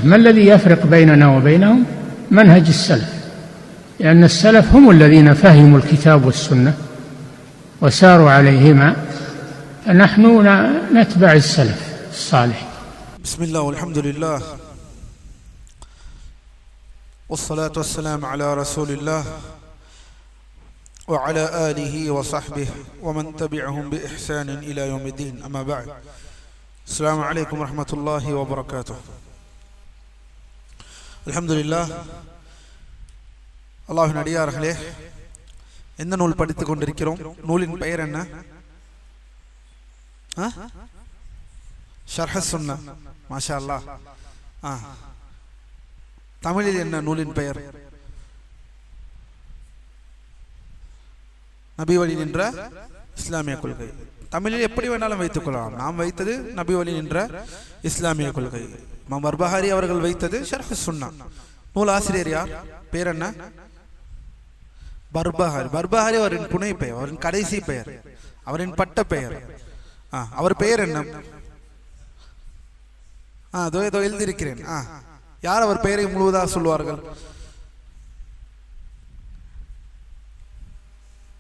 ما الذي يفرق بيننا وبينهم؟ منهج السلف، لأن السلف هم الذين فهموا الكتاب والسنة وساروا عليهما، فنحن نتبع السلف الصالح. بسم الله والحمد لله والصلاة والسلام على رسول الله وعلى آله وصحبه ومن تبعهم بإحسان إلى يوم الدين. أما بعد، السلام عليكم ورحمة الله وبركاته. الحمد لله. அல்லாஹ்வின் அடியார்களே, எந்த நூல் படித்துக் கொண்டிருக்கிறோம்? நூலின் பெயர் என்ன? ஷர்ஹ் சுன்னா. மாஷா அல்லாஹ். தமிழில் என்ன நூலின் பெயர்? நபி வழி நின்ற இஸ்லாமிய கொள்கை. தமிழில் எப்படி வேணாலும் வைத்துக் கொள்ளலாம். நாம் வைத்தது நபி வழி நின்ற இஸ்லாமிய கொள்கை. இமாம் பர்பஹாரி அவர்கள் வைத்தது ஷர்ஹ் சுன்னா. நூல் ஆசிரியர் யார்? பேர் என்ன? பர்பஹாரி. பர்பஹாரி அவரின் புனை பெயர், அவரின் கடைசி பெயர், அவரின் பட்ட பெயர். அவர் பெயர் என்ன? இதோ எழுதியிருக்கிறேன். யார் அவர் பெயரை முழுவதாக சொல்வார்கள்?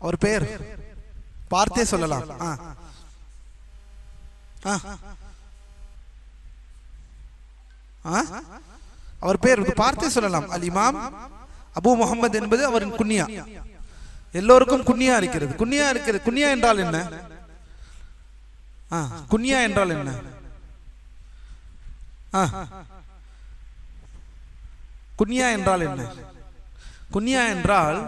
அவர் பெயர் பார்த்தே சொல்லலாம். அவர் பெயர் பார்த்தே சொல்லலாம். அல் இமாம் அபு முஹம்மது என்பது அவரின் குன்னியா. எல்லோருக்கும் குன்னியா இருக்கிறது. குன்னியா இருக்கிறது. குன்னியா என்றால் என்ன? குன்னியா என்றால் என்ன? குன்னியா என்றால் என்ன? குன்னியா என்றால்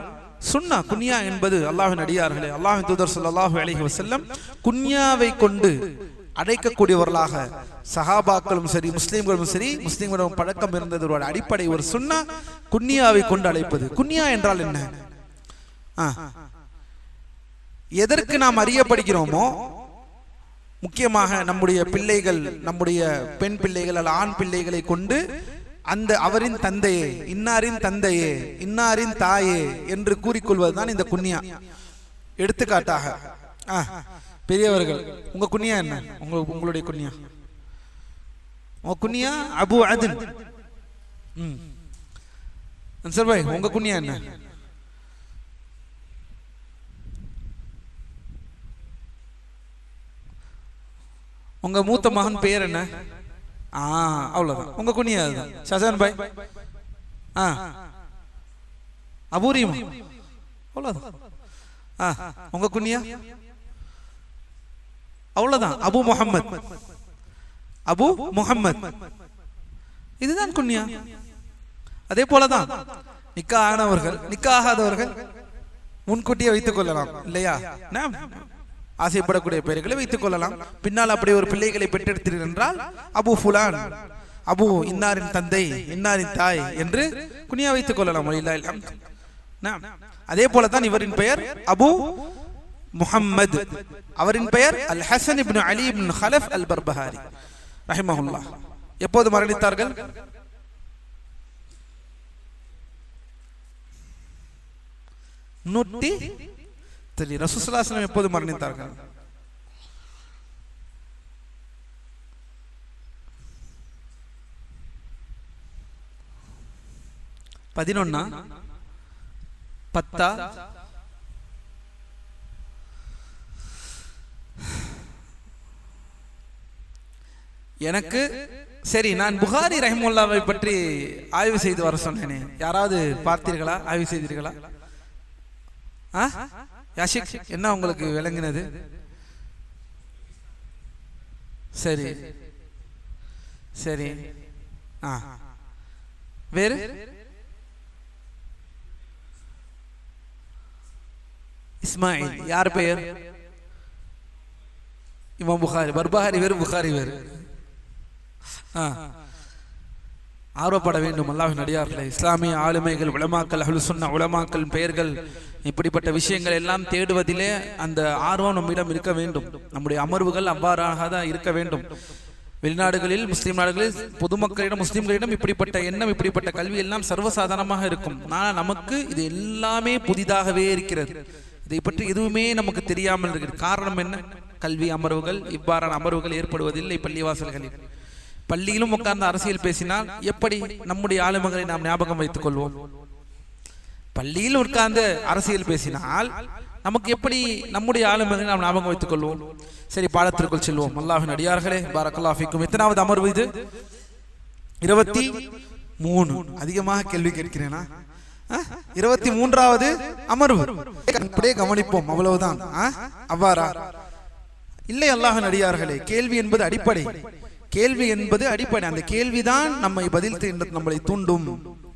சுன்னா. குன்னியா என்பது அல்லாஹ்வின் அடியார்களே, அல்லாஹ்வின் தூதர் ஸல்லல்லாஹு அலைஹி வஸல்லம் குன்னியாவை கொண்டு அழைக்கக்கூடியவர்களாக சஹாபாக்களும் சரி, முஸ்லிம்களும் சரி, முஸ்லிம்களும் பழக்கம் இருந்தது. ஒரு அடிப்படை ஒரு சுன்னா குன்னியாவை கொண்டு அழைப்பது. குன்னியா என்றால் என்ன? எதற்கு நாம் அறியப்படுகிறோமோ, முக்கியமாக நம்முடைய பிள்ளைகள், நம்முடைய பெண் பிள்ளைகள் அல்ல ஆண் பிள்ளைகளை கொண்டு அந்த அவரின் தந்தையே, இன்னாரின் தந்தையே, இன்னாரின் தாயே என்று கூறிக்கொள்வதுதான் இந்த குன்னியா. எடுத்துக்காட்டாக பெரியவர்கள், உங்க குன்னியா என்ன? உங்களுடைய குன்னியா? உங்க குன்னியா அபு அதின். அன்சர் பாய், உங்க குன்னியா என்ன? உங்க மூத்த மகன் பெயர் என்ன? அவ்வளவுதான் உங்க குன்னியா. அதுதான். ஷாஜான் பாய், அபூரிமா. அவ்வளவுதான் உங்க குன்னியா. அவ்வளவுதான் அபு முஹம்மத். அபு முஹம்மத், இதுதான் குன்னியா. அதே போலதான் நிக்கா ஆனவர்கள், நிக்கா ஆகாதவர்கள் முன்கூட்டியே வைத்துக் கொள்ளலாம் இல்லையா? ஆசைப்படக்கூடிய பெயர்களை வைத்துக் கொள்ளலாம். பின்னால் அப்படி ஒரு பிள்ளைகளை பெற்றெடுத்தீர்கள் என்றால் அபு ஃபுலான், அபு இன்னாரின் தந்தை, இன்னாரின் தாய் என்று குனியா வைத்துக் கொள்ளலாம். அதே போலதான் இவரின் பெயர் அபு முஹம்மது. அவரின் பெயர் அல் ஹசன் இப்னு அலி இப்னு ஹலஃப் அல் பர்பஹாரி ரஹிமஹுல்லாஹ். எப்போது மரணித்தார்கள்? ரசூலுல்லாஹி ஸல்லல்லாஹு அலைஹி வஸல்லம் எப்போது மரணித்தார்கள்? பதினொன்னா 10 எனக்கு சரி, நான் புகாரி ரஹிமஹுல்லாவை பற்றி ஆய்வு செய்து வர சொன்னேனே, யாராவது பார்த்தீர்களா? ஆய்வு செய்தீர்களா? யாஷிக், என்ன உங்களுக்கு விளங்கினது? சரி சரி. வேறு இஸ்மாயில். யார் பெயர்? இமாம் புகாரி. பர்பஹாரி வேறு, புகாரி வேறு. ஆர்வப்பட வேண்டும் அல்லாஹ்வின் அடியார்களே. இஸ்லாமிய ஆளுமைகள், உலமாக்கள், அஹ்லுஸ் சுன்னah உலமாக்கள் பெயர்கள், இப்படிப்பட்ட விஷயங்கள் எல்லாம் தேடுவதிலே அந்த ஆர்வம் நம்மிடம் இருக்க வேண்டும். நம்முடைய அமர்வுகள் அவ்வாறாக தான் இருக்க வேண்டும். வெளிநாடுகளில், முஸ்லிம் நாடுகளில் பொதுமக்களிடம், முஸ்லிம்களிடம் இப்படிப்பட்ட எண்ணம், இப்படிப்பட்ட கல்வி எல்லாம் சர்வசாதாரணமாக இருக்கும். ஆனால் நமக்கு இது எல்லாமே புதிதாகவே இருக்கிறது. இதை பற்றி எதுவுமே நமக்கு தெரியாமல் இருக்கிறது. காரணம் என்ன? கல்வி அமர்வுகள், இவ்வாறான அமர்வுகள் ஏற்படுவதில்லை பள்ளிவாசல்களில். பள்ளியிலும் உட்கார்ந்து அரசியல் பேசினால் எப்படி நம்முடைய ஆளுமகளை நாம் ஞாபகம் வைத்துக் கொள்வோம்? பள்ளியில் உட்கார்ந்து அரசியல் பேசினால் நமக்கு எப்படி நம்முடைய ஆளுமகளை நாம் ஞாபகம் வைத்துக் கொள்வோம்? சரி, பாடத்திற்குள் செல்வோம். அல்லாஹ்வின் அடியார்களே, பாரக்கல்லாஹு ஃபீக்கும். எத்தனாவது அமர்வு இது? 23. அதிகமாக கேள்வி கேட்கிறேனா? 23வது அமர்வு. அப்படியே கவனிப்போம், அவ்வளவுதான். அவ்வாறா? இல்லை அல்லாஹ்வின் அடியார்களே, கேள்வி என்பது அடிப்படை. கேள்வி என்பது அடிப்படை. அந்த கேள்விதான் நம்மை பதில் நம்மளை தூண்டும்,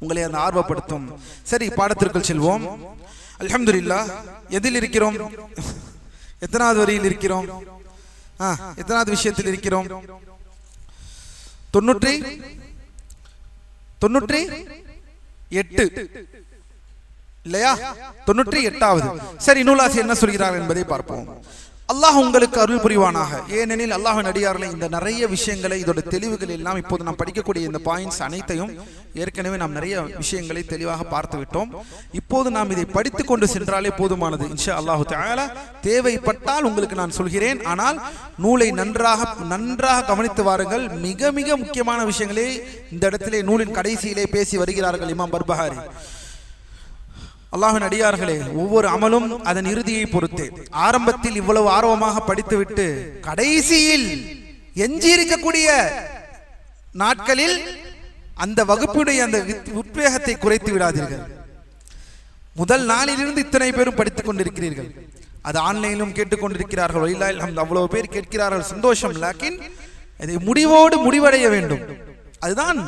உங்களை அந்த ஆர்வப்படுத்தும். சரி, பாடத்திற்குள் செல்வோம். அல்ஹம்துலில்லாஹ். எதில் இருக்கிறோம்? எத்தனாவது வரியில் இருக்கிறோம்? எத்தனாவது விஷயத்தில் இருக்கிறோம்? 98 இல்லையா? 98வது. சரி, நூலாசி என்ன சொல்கிறார் என்பதை பார்ப்போம். அல்லாஹ் உங்களுக்கு அருள் புரிவானாக. ஏனெனில் அல்லாஹ்வின் அடியார்களை இந்த நிறைய விஷயங்களை, இதோட தெளிவுகள் எல்லாம் இப்போது நாம் படிக்கக்கூடிய இந்த பாயிண்ட்ஸ் அனைத்தையும் ஏற்கனவே நாம் நிறைய விஷயங்களை தெளிவாக பார்த்து விட்டோம். இப்போது நாம் இதை படித்துக் கொண்டு சென்றாலே போதுமானது. இன்ஷா அல்லாஹு தஆலா தேவைப்பட்டால் உங்களுக்கு நான் சொல்கிறேன். ஆனால் நூலை நன்றாக கவனித்து வாருங்கள். மிக மிக முக்கியமான விஷயங்களே இந்த இடத்திலே நூலின் கடைசியிலே பேசி வருகிறார்கள் இமாம் பர்பஹாரி. அல்லாஹ்வின் அடியார்களே, ஒவ்வொரு அமலும் அதன் இறுதியை பொறுத்து. ஆரம்பத்தில் இவ்வளவு ஆர்வமாக படித்துவிட்டு கடைசியில் எஞ்சியிருக்கக்கூடிய நாட்களில் அந்த வகுப்புடைய அந்த உத்வேகத்தை குறைத்து விடாதீர்கள். முதல் நாளிலிருந்து இத்தனை பேரும் படித்துக் கொண்டிருக்கிறீர்கள். அது ஆன்லைனிலும் கேட்டுக்கொண்டிருக்கிறார்கள். அவ்வளவு பேர் கேட்கிறார்கள், சந்தோஷம். லாக்கின் இதை முடிவோடு முடிவடைய வேண்டும். அதுதான்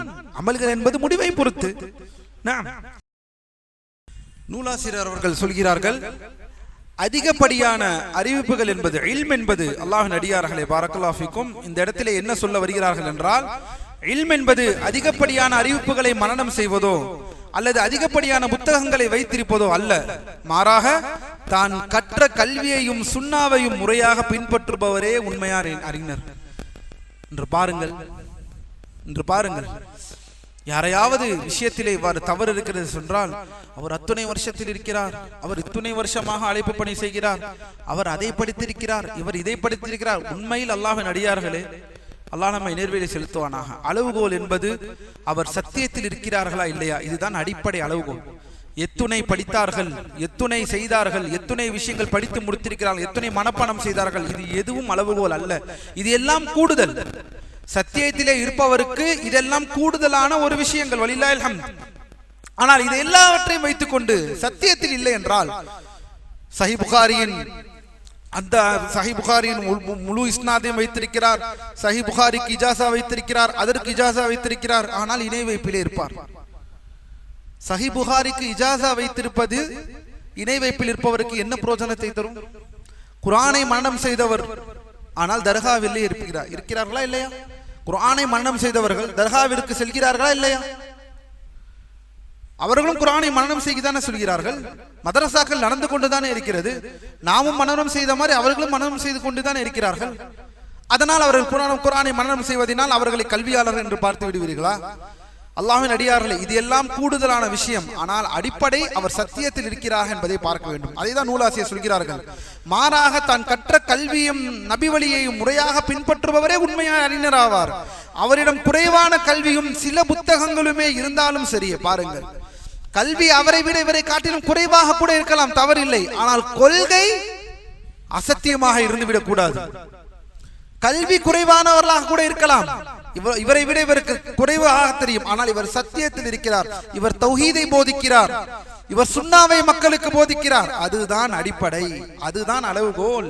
அமல்கள் என்பது முடிவை பொறுத்து. நூலாசிரியர் அவர்கள் சொல்கிறார்கள், அதிகப்படியான அறிவிப்புகள் என்பது, இல்ம் என்பது, அல்லாஹ்வின் அடியார்களே பாரக்கல்லாஹு ஃபீக்கும், இந்த இடத்திலே என்ன சொல்ல வருகிறார்கள் என்றால், இல்ம் என்பது அதிகப்படியான அறிவிப்புகளை மனனம் செய்வதோ அல்லது அதிகப்படியான புத்தகங்களை வைத்திருப்பதோ அல்ல. மாறாக தான் கற்ற கல்வியையும் சுன்னாவையும் முறையாக பின்பற்றுபவரே உண்மையான அறிஞர். என்று பாருங்கள், யாரையாவது விஷயத்திலே இவ்வாறு தவறு இருக்கிறது என்றால், அவர் அத்துணை வருஷத்தில் இருக்கிறார், அவர் இத்துணை வருஷமாக அழைப்பு பணி செய்கிறார், அவர் அதை படித்திருக்கிறார், இவர் இதை படித்திருக்கிறார். உண்மையில் அல்லாஹ்வின் அடியார்களே, அல்லாஹ் நம்மை நேர்வழியை செலுத்துவானாக. அளவுகோல் என்பது அவர் சத்தியத்தில் இருக்கிறார்களா இல்லையா, இதுதான் அடிப்படை அளவுகோல். எத்துணை படித்தார்கள், எத்துணை செய்தார்கள், எத்துணை விஷயங்கள் படித்து முடித்திருக்கிறார்கள், எத்துணை மனப்பாடம் செய்தார்கள், இது எதுவும் அளவுகோல் அல்ல. இது எல்லாம் கூடுதல். சத்தியத்திலே இருப்பவருக்கு இதெல்லாம் கூடுதலான ஒரு விஷயங்கள், வலில்லாஹில் ஹம்த். ஆனால் இது எல்லாவற்றையும் வைத்துக் கொண்டு சத்தியத்தில் இல்லை என்றால், சஹீஹ் புகாரியின் முழு இஸ்னாதையும் வைத்திருக்கிறார், சஹீஹ் புகாரிக்கு இஜாசா வைத்திருக்கிறார், அதற்கு இஜாசா வைத்திருக்கிறார், ஆனால் இணை வைப்பிலே இருப்பார். சஹீஹ் புகாரிக்கு இஜாசா வைத்திருப்பது இணை வைப்பில் இருப்பவருக்கு என்ன பிரயோஜனத்தை தரும்? குர்ஆனை மனனம் செய்தவர் ஆனால் தர்காவிலே இருக்கிறார்களா இல்லையா? குர்ஆனை மனனம் செய்தவர்கள் தர்காவிற்கு செல்கிறார்களா இல்லையா? அவர்களும் குர்ஆனை மனனம் செய்தானே சொல்கிறார்கள். மதரசாக்கள் நடந்து கொண்டுதானே இருக்கிறது. நாமும் மனனம் செய்த மாதிரி அவர்களும் மனனம் செய்து கொண்டுதானே இருக்கிறார்கள். அதனால் அவர்கள் குர்ஆனை மனனம் செய்வதனால் அவர்களை கல்வியாளர்கள் என்று பார்த்து விடுவீர்களா? அல்லாஹ்வின் அடியார்களே, இது எல்லாம் கூடுதலான விஷயம். ஆனால் அடிப்படை அவர் சத்தியத்தில் இருக்கிறார் என்பதை பார்க்க வேண்டும். அதைதான் நூலாசிரியர் சொல்கிறார்கள். மாறாக தான் கற்ற கல்வியும் நபி வழியையும் முறையாக பின்பற்றுபவரே உண்மையான அறிஞர் ஆவார். அவரிடம் குறைவான கல்வியும் சில புத்தகங்களுமே இருந்தாலும் சரியே. பாருங்கள், கல்வி அவரை விட இவரை காட்டிலும் குறைவாக கூட இருக்கலாம், தவறில்லை. ஆனால் கொள்கை அசத்தியமாக இருந்துவிடக் கூடாது. கல்வி குறைவானவர்களாக கூட இருக்கலாம், இவரை விட இவருக்கு குறைவாக தெரியும், ஆனால் இவர் சத்தியத்தில் இருக்கிறார், இவர் தௌஹீதை போதிக்கிறார், இவர் சுன்னாவை மக்களுக்கு போதிக்கிறார். அதுதான் அடிப்படை, அதுதான் அளவுகோல்,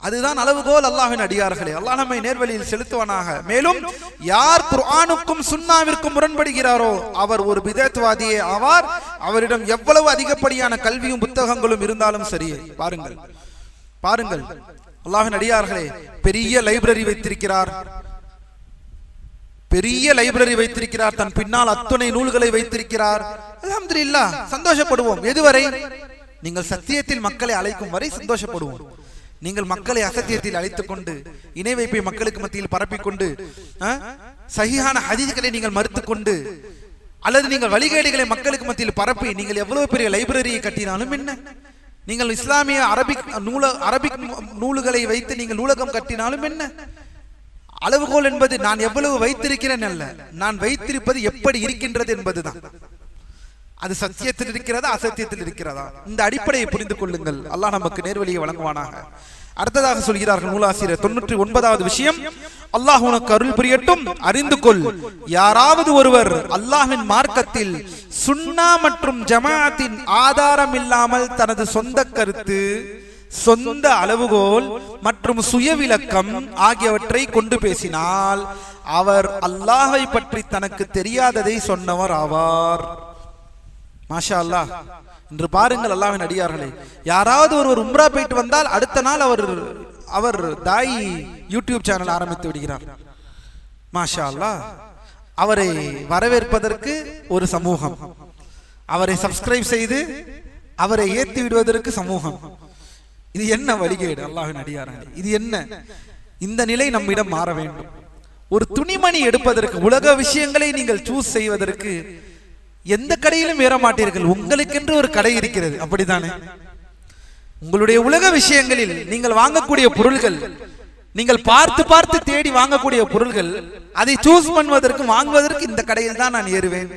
அதுதான் அளவுகோல். அல்லாஹ்வின் அடியார்களே, அல்லாஹ் நம்மை நேர்வழியில் செலுத்துவானாக. மேலும் யார் குர்ஆனுக்கும் சுன்னாவிற்கும் முரண்படுகிறாரோ அவர் ஒரு பிதஅத்வாதியே ஆவார். அவரிடம் எவ்வளவு அதிகப்படியான கல்வியும் புத்தகங்களும் இருந்தாலும் சரியே. பாருங்கள் அல்லாஹ்வின் அடியார்களே, பெரிய லைப்ரரி வைத்திருக்கிறார், தன் பின்னால் அத்துணை நூல்களை வைத்திருக்கிறார். அல்ஹம்துலில்லாஹ், சந்தோஷப்படுவோம். எதுவரை? நீங்கள் சத்தியத்தில் மக்களை அழைக்கும் வரை சந்தோஷப்படுவோம். நீங்கள் மக்களை அசத்தியத்தில் அழைத்துக் கொண்டு இணை வைப்பை மக்களுக்கு மத்தியில் பரப்பிக்கொண்டு சஹீஹான ஹதீஸ்களை நீங்கள் மறுத்துக் கொண்டு அல்லது நீங்கள் வழிகேடுகளை மக்களுக்கு மத்தியில் பரப்பி நீங்கள் எவ்வளவு பெரிய லைப்ரரியை கட்டினாலும் என்ன, நீங்கள் இஸ்லாமிய அரபிக் நூல்களை வைத்து நீங்கள் நூலகம் கட்டினாலும் என்ன, அளவுகோல் என்பது நான் எவ்வளவு வைத்திருக்கிறேன் அல்ல, நான் வைத்திருப்பது எப்படி இருக்கின்றது என்பதுதான். அது சத்தியத்தில் இருக்கிறதா அசத்தியத்தில் இருக்கிறதா? இந்த அடிப்படையை புரிந்து கொள்ளுங்கள். அல்லாஹ் நமக்கு நேர்வழியை வழங்குவானாக. அடுத்ததாக சொல்கிறார்கள் நூலாசிரியர் 99வது விஷயம், அல்லாஹ் உனக்கு அருள் புரியட்டும், அறிந்து கொள், யாராவது ஒருவர் அல்லாஹ்வின் மார்க்கத்தில் சுன்னா மற்றும் ஜமாஅத்தின் ஆதாரம் இல்லாமல் தனது சொந்த கருத்து, சொந்த அளவுகோல் மற்றும் சுயவிலக்கம் ஆகியவற்றை கொண்டு பேசினால் அவர் அல்லாஹை பற்றி தனக்கு தெரியாததை சொன்னவர் ஆவார். மாஷா அல்லாஹ். இன்று பாருங்கள் அல்லாஹ்வின் அடியார்களே, யாராவது ஒருவர் உம்ரா போயிட்டு வந்தால் அடுத்த நாள் அவர் தாய் யூடியூப் சேனல் ஆரம்பித்து விடுகிறார். மாஷா அல்லாஹ். அவரை வரவேற்பதற்கு ஒரு சமூகம், அவரை சப்ஸ்கிரைப் செய்து அவரை ஏற்றி விடுவதற்கு சமூகம். இது என்ன வழிகேடு அல்லாஹ்வின் அடியார்களே? இது என்ன? இந்த நிலை நம்மிடம் மாற வேண்டும். ஒரு துணிமணி எடுப்பதற்கு, உலக விஷயங்களை நீங்கள் சூஸ் செய்வதற்கு எந்த கடையிலும் ஏற மாட்டீர்கள். உங்களுக்கென்று ஒரு கடை இருக்கிறது, அப்படித்தானே? உங்களுடைய உலக விஷயங்களில் நீங்கள் வாங்கக்கூடிய பொருள்கள், நீங்கள் பார்த்து பார்த்து தேடி வாங்கக்கூடிய பொருள்கள், அதை சூஸ் பண்ணுவதற்கு வாங்குவதற்கு இந்த கடையில் தான் நான் ஏறுவேன்,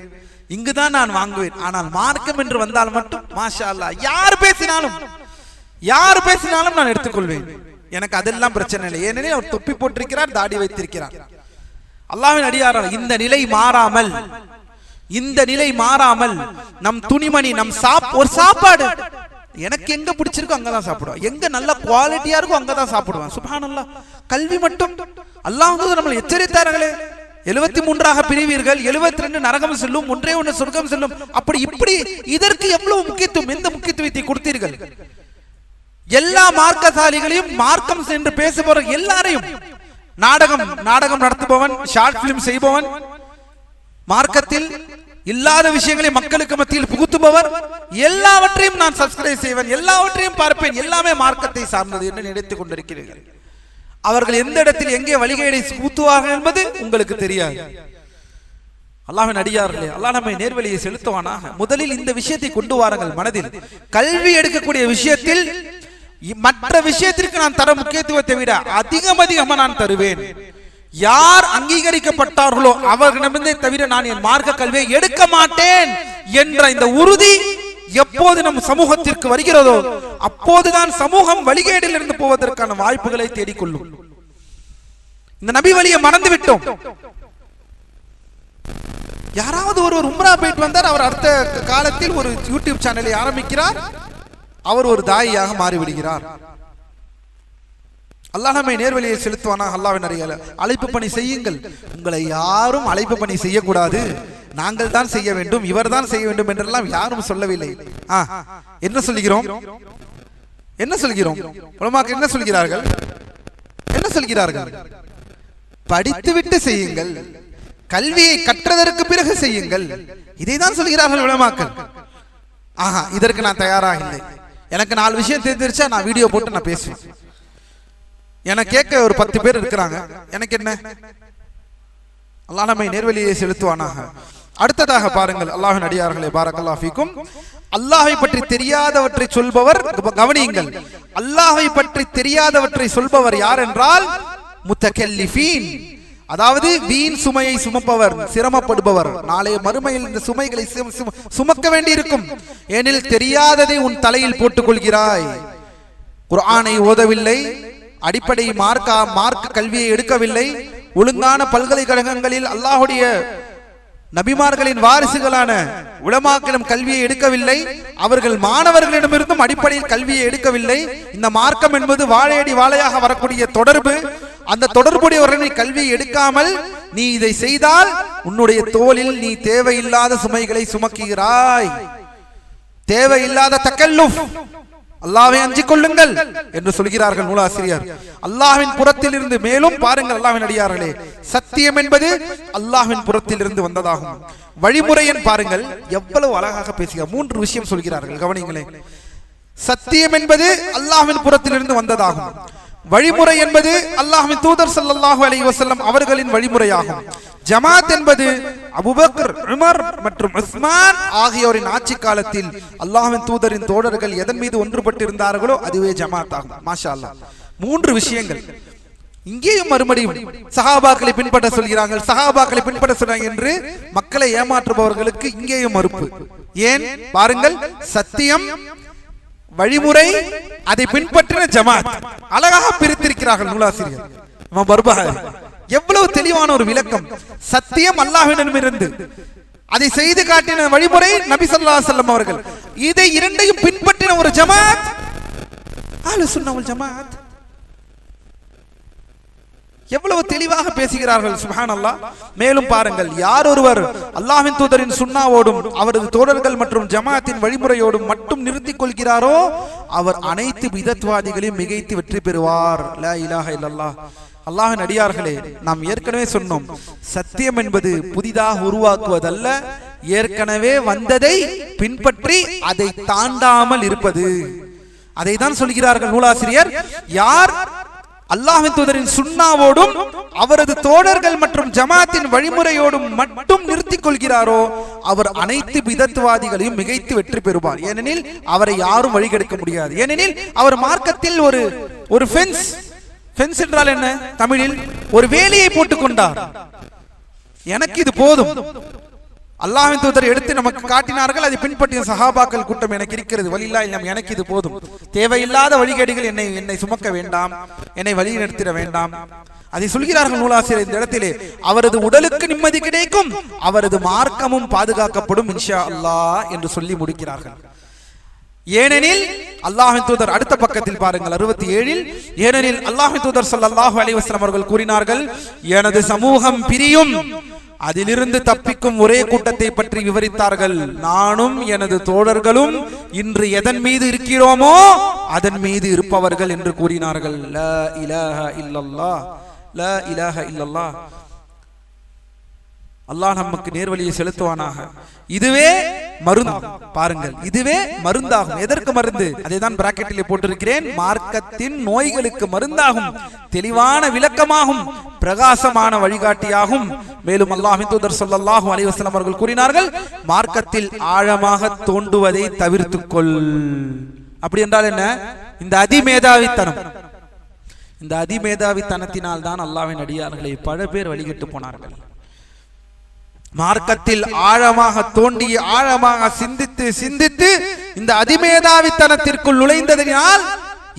இங்குதான் நான் வாங்குவேன். ஆனால் மார்க்கம் என்று வந்தால் மட்டும் மாஷா அல்லாஹ், யார் பேசினாலும் நான் எடுத்துக்கொள்வேன். எனக்கு அதெல்லாம் பிரச்சனை இல்லை. ஏனெனில் அவர் தொப்பி போட்டிருக்கிறார், தாடி வைத்திருக்கிறார். அல்லாஹ்வின் அடியார்கள், இந்த நிலை மாறாமல் நம் துணிமணி, நம் ஒரு சாப்பாடு எனக்கு எங்க பிடிச்சிருக்கோ அங்கதான் சாப்பிடுவோம், எங்க நல்ல குவாலிட்டியா இருக்கோ அங்கதான் சாப்பிடுவான். சுப்ஹானல்லாஹ். கல்வி மட்டும் அல்லாஹ் நம்மளை எச்சரித்தார்களே, 73 பிரிவீர்கள், 72 நரகம் செல்லும், 1 சொர்க்கம் செல்லும். அப்படி இப்படி இதற்கு எவ்வளவு முக்கியத்துவம், எந்த முக்கியத்துவத்தை கொடுத்தீர்கள்? எல்லா மார்க்கசாலிகளையும், மார்க்கம் சென்று பேசுபவர் எல்லாரையும், நாடகம் நடத்துபவன், ஷார்ட் பிலிம் செய்பவன், மார்க்கத்தில் இல்லாத விஷயங்களை மக்களுக்கு மத்தியில் புகுத்துபவர், எல்லாவற்றையும் நான் சப்ஸ்கிரைப் செய்வேன், எல்லாவற்றையும் பார்ப்பேன், எல்லாமே மார்க்கத்தை சார்ந்தது என்று நினைத்துக் கொண்டிருக்கிறீர்கள். அவர்கள் எந்த இடத்தில் எங்கே வழிகேடை புகுத்துவார்கள் என்பது உங்களுக்கு தெரியாது. அல்லாஹ்வின் அடியார்களே, அல்லாஹ் நம்மை நேர்வழியை செலுத்துவானாக. முதலில் இந்த விஷயத்தை கொண்டு வாருங்கள் மனதில். கல்வி எடுக்கக்கூடிய விஷயத்தில் மற்ற விஷயத்திற்கு நான் தர முக்கியத்துவத்தை விட அதிகமாக நான் தருவேன். யார் அங்கீகரிக்கப்பட்டார்களோ அவர்களிடமிருந்தே தவிர நான் என் மார்க்க கல்வியை எடுக்க மாட்டேன் என்ற இந்த உறுதி எப்போது நம் சமூகத்திற்கு வருகிறதோ அப்போதுதான் சமூகம் வழிகேடில் இருந்து போவதற்கான வாய்ப்புகளை தேடிக்கொள்ளும். இந்த நபி வழியை மறந்து விட்டோம். யாராவது ஒருவர் உம்ரா போயிட்டு வந்தார், அவர் அடுத்த காலத்தில் ஒரு யூடியூப் சேனலை ஆரம்பிக்கிறார், அவர் ஒரு தாயியாக மாறிவிடுகிறார். அல்லாஹ் நம்மை நேர்வழியை செலுத்துவானாக. அல்லாஹ்வின் அடியார்களே, அழைப்பு பணி செய்யுங்கள். உங்களை யாரும் அழைப்பு பணி செய்யக்கூடாது, நாங்கள் தான் செய்ய வேண்டும், இவர் தான் செய்ய வேண்டும் என்றெல்லாம் யாரும் சொல்லவில்லை. என்ன சொல்கிறோம்? உலமாக்கள் என்ன சொல்கிறார்கள்? படித்துவிட்டு செய்யுங்கள், கல்வியை கற்றதற்கு பிறகு செய்யுங்கள், இதைதான் சொல்கிறார்கள் உலமாக்கள். இதற்கு நான் தயாராக இல்லை. எனக்கு 4 விஷயம் தெரிஞ்சிருச்சா நான் வீடியோ போட்டு நான் பேசுவேன். எனக்கு கேட்க ஒரு 10 பேர் இருக்கிறாங்க, எனக்கு என்ன? அல்லாஹ் நம்மை நேர்வழியை செலுத்துவானாக. அடுத்ததாக பாருங்கள் அல்லாஹ்வின் அடியார்களே, பாரக்கல்லாஹு ஃபீக்கும். அல்லாஹ்வை பற்றி தெரியாதவற்றை சொல்பவர், கவனியுங்கள், அல்லாஹ்வை பற்றி தெரியாதவற்றை சொல்பவர் யார் என்றால் முத்தகல்லிஃபீன், அதாவது வீண் சுமையை சுமப்பவர், சிரமப்படுபவர். நாளைய மறுமையில் இந்த சுமைகளை சுமக்க வேண்டி இருக்கும். ஏனில் தெரியாததை உன் தலையில் போட்டுக் கொள்கிறாய். குர்ஆனை ஓதவில்லை, அடிப்படை மார்க்க கல்வியை எடுக்கவில்லை, ஒழுங்கான பல்கலைக்கழகங்களில் அல்லாஹுடைய நபிமார்களின் வாரிசுகளான உலமாக்களிடம் கல்வியை எடுக்கவில்லை, அவர்கள் மாணவர்களிடமிருந்தும் அடிப்படையில் கல்வியை எடுக்கவில்லை. இந்த மார்க்கம் என்பது வாழையடி வாழையாக வரக்கூடிய தொடர்பு. அந்த தொடர்புடையவர்களை கல்வியை எடுக்காமல் நீ இதை செய்தால் உன்னுடைய தோளில் நீ தேவையில்லாத சுமைகளை சுமக்குகிறாய். தேவையில்லாத தக்கல்லுஃப். அல்லாஹ்வை அஞ்சிக் கொள்ளுங்கள் என்று சொல்கிறார்கள் நூலாசிரியர். அல்லாஹ்வின் புறத்தில் இருந்து. மேலும் பாருங்கள் அல்லாஹ்வின் அடியார்களே, சத்தியம் என்பது அல்லாஹ்வின் புறத்தில் இருந்து வந்ததாகும். வழிமுறையின் பாருங்கள் எவ்வளவு அழகாக பேசுகிறார். 3 விஷயம் சொல்கிறார்கள், கவனிங்களே. சத்தியம் என்பது அல்லாஹ்வின் புறத்தில் இருந்து வந்ததாகும். வழிமுறை என்பது அல்லாஹ்வின் தூதர் ஸல்லல்லாஹு அலைஹி வஸல்லம் அவர்களின் வழிமுறையாகும். ஜமாத் என்பது அபூபக்கர், உமர் மற்றும் உஸ்மான் ஆகியோரின் ஆட்சி காலத்தில் அல்லாஹ்வின் தூதரின் தோழர்கள் எதன் மீது ஒன்றுபட்டு இருந்தார்களோ அதுவே ஜமாத் ஆகும். மாஷா அல்லாஹ். 3 விஷயங்கள். இங்கேயும் மறுபடியும் சஹாபாக்களை பின்பற்ற சொல்கிறார்கள், சஹாபாக்களை பின்பற்ற சொல்றாங்க என்று மக்களை ஏமாற்றுபவர்களுக்கு இங்கேயும் மறுப்பு. ஏன் பாருங்கள், சத்தியம், வழிமுறை, அதை பின்பற்றின ஜமாத் அழகாக பிரித்திருக்கிறார்கள் நூலாசிரியர். எவ்வளவு தெளிவான ஒரு விளக்கம். சத்தியம் அல்லாஹ்விடமிருந்து, அதை செய்து காட்டின வழிமுறை நபி ஸல்லல்லாஹு அலைஹி வஸல்லம் அவர்கள். இதை இரண்டையும் பின்பற்றின ஒரு ஜமாத் அஹ்லுஸ் சுன்னah வல் ஜமாத். எவ்வளவு தெளிவாக பேசுகிறார்கள், சுப்ஹானல்லாஹ். மேலும் பாருங்கள், யார் ஒருவர் அல்லாஹ்வின் தூதரின் சுன்னாவோடும் அவரது தோழர்கள் மற்றும் ஜமாத்தின் வழிமுறையோடும் மட்டும் நிறுத்திக் கொள்கிறாரோ அவர் அனைத்து பிதத்வாதிகளையும் மிகைத்து வெற்றி பெறுவார். லா இலாஹ இல்லல்லாஹ். அல்லாஹ்வின் அடியார்களே, நாம் ஏற்கனவே சொன்னோம், சத்தியம் என்பது புதிதாக உருவாக்குவதல்ல, ஏற்கனவே வந்ததை பின்பற்றி அதை தாண்டாமல் இருப்பது. அதை தான் சொல்கிறார்கள் நூலாசிரியர். யார் அல்லாஹ்வின் தூதரின் சுன்னாவோடும் அவரது தோழர்கள் மற்றும் ஜமாத்தின் வழிமுறையோடும் மட்டும் நிறுத்திக் கொள்கிறாரோ அவர் அனைத்து பிதத்வாதிகளையும் மிகைத்து வெற்றி பெறுவார். ஏனெனில் அவரை யாரும் வழிகெடுக்க முடியாது. ஏனெனில் அவர் மார்க்கத்தில் ஒரு ஃபென்ஸ் என்றால் என்ன? தமிழில் ஒரு வேலியை போட்டுக் கொண்டார். எனக்கு இது போதும், அல்லாஹ்வின் தூதர் எடுத்து நமக்கு காட்டினார்கள், அதை பின்பற்றிய சஹாபாக்கள் கூட்டம் எனக்கு இருக்கிறது, வலில்லாஹ் இல்லம், எனக்கு இது போதும், தேவையில்லாத வழிகேடுகள் என்னை சுமக்க வேண்டாம், என்னை வழி நடத்திட வேண்டாம். அதை சொல்கிறார்கள் நூலாசிரியர் இந்த இடத்திலே. அவரது உடலுக்கு நிம்மதி கிடைக்கும், அவரது மார்க்கமும் பாதுகாக்கப்படும் இன்ஷா அல்லாஹ் என்று சொல்லி முடிக்கிறார்கள். ஏனெனில் அல்லாஹ்வின் தூதர், அடுத்த பக்கத்தில் பாருங்கள் 67, ஏனெனில் அல்லாஹ்வின் தூதர் ஸல்லல்லாஹு அலைஹி வஸல்லம் அவர்கள் கூறினார்கள், எனது சமூகம் பிரியும், அதிலிருந்து தப்பிக்கும் ஒரே கூட்டத்தை பற்றி விவரித்தார்கள். நானும் எனது தோழர்களும் இன்று எதன் மீது இருக்கிறோமோ அதன் மீது இருப்பவர்கள் என்று கூறினார்கள். லா இலாஹ இல்லல்லாஹ், லா இலாஹ இல்லல்லாஹ். அல்லாஹ் நமக்கு நேர்வழியை செலுத்துவானாக. இதுவே மருந்து. பாருங்கள், இதுவே மருந்தாகும். எதற்கு மருந்து? அதை தான் பிராக்கெட்டிலே போட்டிருக்கிறேன். மார்க்கத்தின் நோய்களுக்கு மருந்தாகும், தெளிவான விளக்கமாகும், பிரகாசமான வழிகாட்டியாகும். மேலும் அல்லாஹ்வின் தூதர் ஸல்லல்லாஹு அலைஹி வஸல்லம் அவர்கள் கூறினார்கள், மார்க்கத்தில் ஆழமாக தோண்டுவதை தவிர்த்துக்கொள். அப்படி என்றால் என்ன? இந்த அதிமேதாவித்தனம், இந்த அதிமேதாவித்தனத்தினால் தான் அல்லாஹ்வின் அடியார்களை பல பேர் வழிகட்டு போனார்கள். மார்க்கத்தில் ஆழமாக தோண்டி ஆழமாக சிந்தித்து சிந்தித்து இந்த அதிமேதாவித்தனத்திற்குள் நுழைந்ததினால்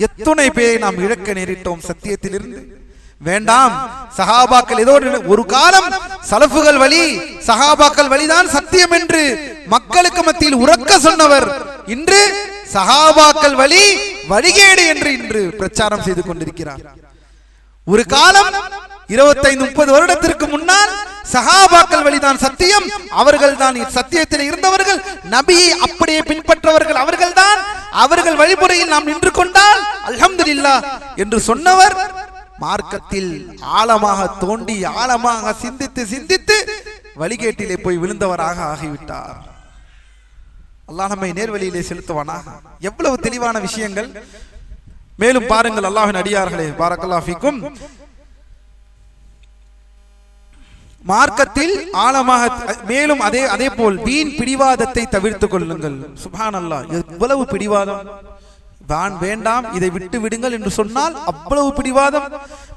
எத்தனை பேரை நாம் இழக்க நேரிட்டோம் சத்தியத்திலிருந்து. வேண்டாம், சஹாபாக்கள் ஏதோ ஒரு காலம் சலஃபுகள் வழி, சஹாபாக்கள் வழிதான் சத்தியம் என்று மக்களுக்கு மத்தியில் உறக்க சொன்னவர் இன்று சஹாபாக்கள் வழி வழிகேடு என்று இன்று பிரச்சாரம் செய்து கொண்டிருக்கிறார். ஒரு காலம் 25-30 வருடத்திற்கு முன்னால் சஹாபாக்கள் வழிதான் சத்தியம், அவர்கள் தான் சத்தியத்தில் இருந்தவர்கள், நபியை அப்படியே பின்பற்றவர்கள் அவர்கள்தான், அவர்கள் வழிமுறையில் நாம் நின்று கொண்டால் அல்ஹம்துலில்லாஹ் என்று சொன்னவர் மார்க்கத்தில் ஆழமாக தோண்டி ஆழமாக சிந்தித்து சிந்தித்து வழிகேட்டிலே போய் விழுந்தவராக ஆகிவிட்டார். அல்லாஹ் நம்மை நேர்வழியிலே செலுத்துவானாக. எவ்வளவு தெளிவான விஷயங்கள். மேலும் பாருங்கள் அல்லாஹ்வின் அடியார்களே, பாரக்கல்லாஹு ஃபீக்கும், மார்க்கத்தில் ஆழமாக, மேலும் அதே போல் வீண் பிடிவாதத்தை தவிர்த்து கொள்ளுங்கள். சுப்ஹானல்லாஹ், எவ்வளவு பிடிவாதம்! வேண்டாம், இதை விட்டு விடுங்கள் என்று சொன்னால் அவ்வளவு பிடிவாதம்.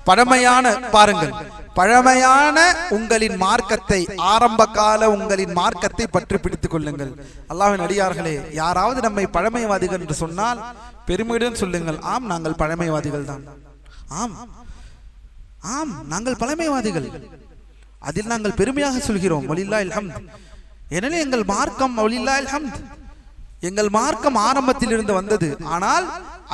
பழமையான, பாருங்கள், பழமையான உங்களின் மார்க்கத்தை, ஆரம்ப கால உங்களின் மார்க்கத்தை பற்றி பிடித்துக் கொள்ளுங்கள். அல்லாஹ்வின் அடியார்களே, யாராவது நம்மை பழமைவாதிகள் என்று சொன்னால் பெருமையுடன் சொல்லுங்கள், ஆம் நாங்கள் பழமைவாதிகள் தான், ஆம் ஆம் நாங்கள் பழமைவாதிகள், அதில் நாங்கள் பெருமையாக சொல்கிறோம். வலில்லாஹில் ஹம்த். எனவே எங்கள் மார்க்கம் வலில்லாஹில் ஹம்த், எங்கள் மார்க்கம் ஆரம்பத்தில் இருந்து வந்தது. ஆனால்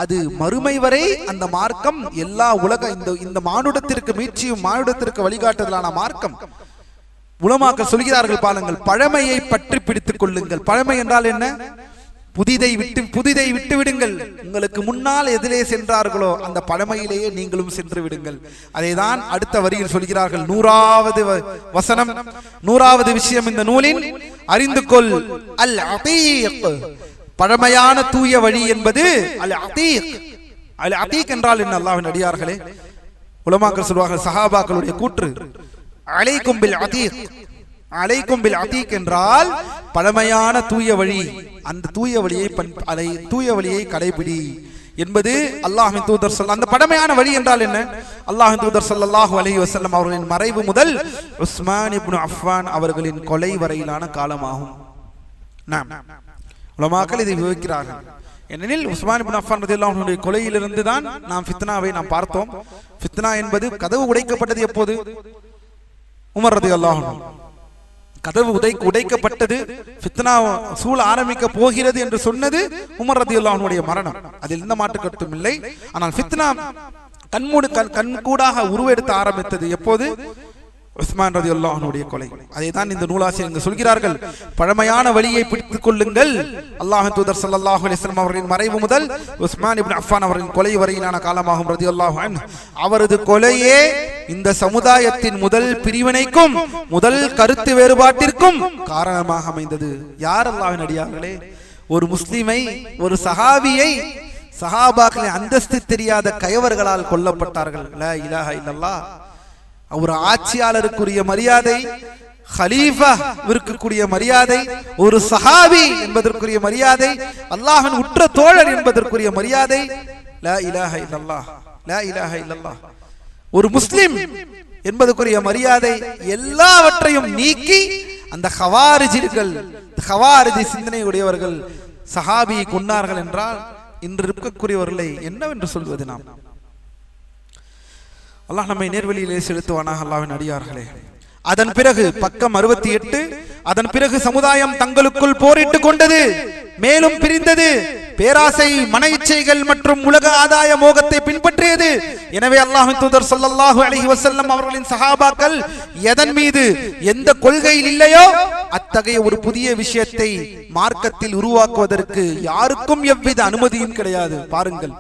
அது மறுமை வரை அந்த மார்க்கம் எல்லா உலக இந்த மானுடத்திற்கு மீட்சியும் மானுடத்திற்கு வழிகாட்டுதலான மார்க்கம். உலமாக்கள் சொல்கிறார்கள், பாருங்கள், பழமையை பற்றி பிடித்துக் கொள்ளுங்கள். பழமை என்றால் என்ன? புதிதை விட்டு விடுங்கள். உங்களுக்கு முன்னால் எதிலே சென்றார்களோ அந்த பழமையிலேயே நீங்களும் சென்று விடுங்கள். அதைதான் அடுத்த வரியில் சொல்கிறார்கள். 100வது வசனம், 100வது விஷயம் இந்த நூலின் அறிந்து கொள். அல் அதீக், பழமையான தூய வழி என்பது அல் அதீக். அல் அதீக் என்றால் என்ன? அல்லாஹ்வின் அடியார்களே, உலமாக்கள் சொல்வார்கள், சஹாபாக்களுடைய கூற்று, அலைக்கும் பில் அதீக், அலைக்கும் பில் அதீக் என்றால் பழமையான தூய வழி. அந்த தூய வழியை கடைபிடி. என்பது அல்லாஹ்வின் தூதர் அந்த பழமையான வழி என்றால் என்ன? அல்லாஹ்வின் தூதர் ஸல்லல்லாஹு அலைஹி வஸல்லம் அவர்களின் மறைவு முதல் உஸ்மான் இப்னு அஃபான் அவர்களின் கொலை வரையிலான காலமாகும். உலமாக்கள் இதை விவரிக்கிறார்கள். ஏனெனில் உஸ்மான் இப்னு அஃபான் ரலியல்லாஹு அன்ஹுடைய கொலையிலிருந்து தான் நாம் ஃபித்னாவை பார்த்தோம். ஃபித்னா என்பது கதவு உடைக்கப்பட்டது எப்போது? உமர் ரலியல்லாஹு அன்ஹு. கதவு உடைக்கப்பட்டது, ஃபித்னா சூழ ஆரம்பிக்க போகிறது என்று சொன்னது உமர் ரலியல்லாஹு அன்ஹுடைய மரணம். அதில் எந்த மாற்று கருத்தும் இல்லை. ஆனால் ஃபித்னா கண்கூடாக உருவெடுத்து ஆரம்பித்தது எப்போது? உஸ்மான் ரலியல்லாஹு அன்ஹுடைய கொலை. அதை தான் இந்த நூலாசிரியர்கள் சொல்கிறார்கள், பழமையான வழியை பிடித்துக் கொள்ளுங்கள். அல்லாஹ்வின் தூதர் ஸல்லல்லாஹு அலைஹி வஸல்லம் அவர்களின் மறைவு முதல் உஸ்மான் இப்னு அஃபான் அவர்களின் கொலை வரையிலான காலமாகும் ரலியல்லாஹு அன்ஹு. அவரது கொலையே இந்த சமுதாயத்தின் முதல் பிரிவினைக்கும் முதல் கருத்து வேறுபாட்டிற்கும் காரணமாக அமைந்தது. யார் அல்லாஹ்வின் அடியார்களே? ஒரு முஸ்லிமை, ஒரு சஹாபியை, சஹாபாக்களின் அந்தஸ்து தெரியாத கயவர்களால் கொல்லப்பட்டார்கள். லா இலாஹா இல்லல்லாஹ். ஒரு ஆட்சியாளருக்குரிய மரியாதை, ஹலீஃபாவிற்குரிய மரியாதை, ஒரு சஹாபி என்பதற்குரிய மரியாதை, அல்லாஹ்வின் உற்ற தோழர் என்பதற்குரிய மரியாதை, லா இலாஹா இல்லல்லாஹ், லா இலாஹா இல்லல்லாஹ். ஒரு முஸ்லிம் என்பதற்குரிய மரியாதை எல்லாவற்றையும் நீக்கி அந்த ஹவாரிஜி சிந்தனை உடையவர்கள் சஹாபியை கொன்னார்கள் என்றால் இன்று இருக்கக்கூடியவர்களை என்னவென்று சொல்வது? நாம் அல்லாஹ் நம்மை நேர்வழியிலே செலுத்துவானாக. அல்லாஹ்வின் அடியார்களே, அதன் பிறகு பக்கம் 68, அதன் பிறகு சமுதாயம் தங்களுக்குள் போரிட்டுக் கொண்டது, மேலும் பிரிந்தது, பேராசை, மன இச்சைகள் மற்றும் உலக ஆதாய மோகத்தை பின்பற்றியது. எனவே அல்லாஹ்வின் தூதர் ஸல்லல்லாஹு அலைஹி வஸல்லம் அவர்களின் சஹாபாக்கள் எதன் மீது எந்த கொள்கையில் இல்லையோ அத்தகைய ஒரு புதிய விஷயத்தை மார்க்கத்தில் உருவாக்குவதற்கு யாருக்கும் எவ்வித அனுமதியும் கிடையாது. பாருங்கள்,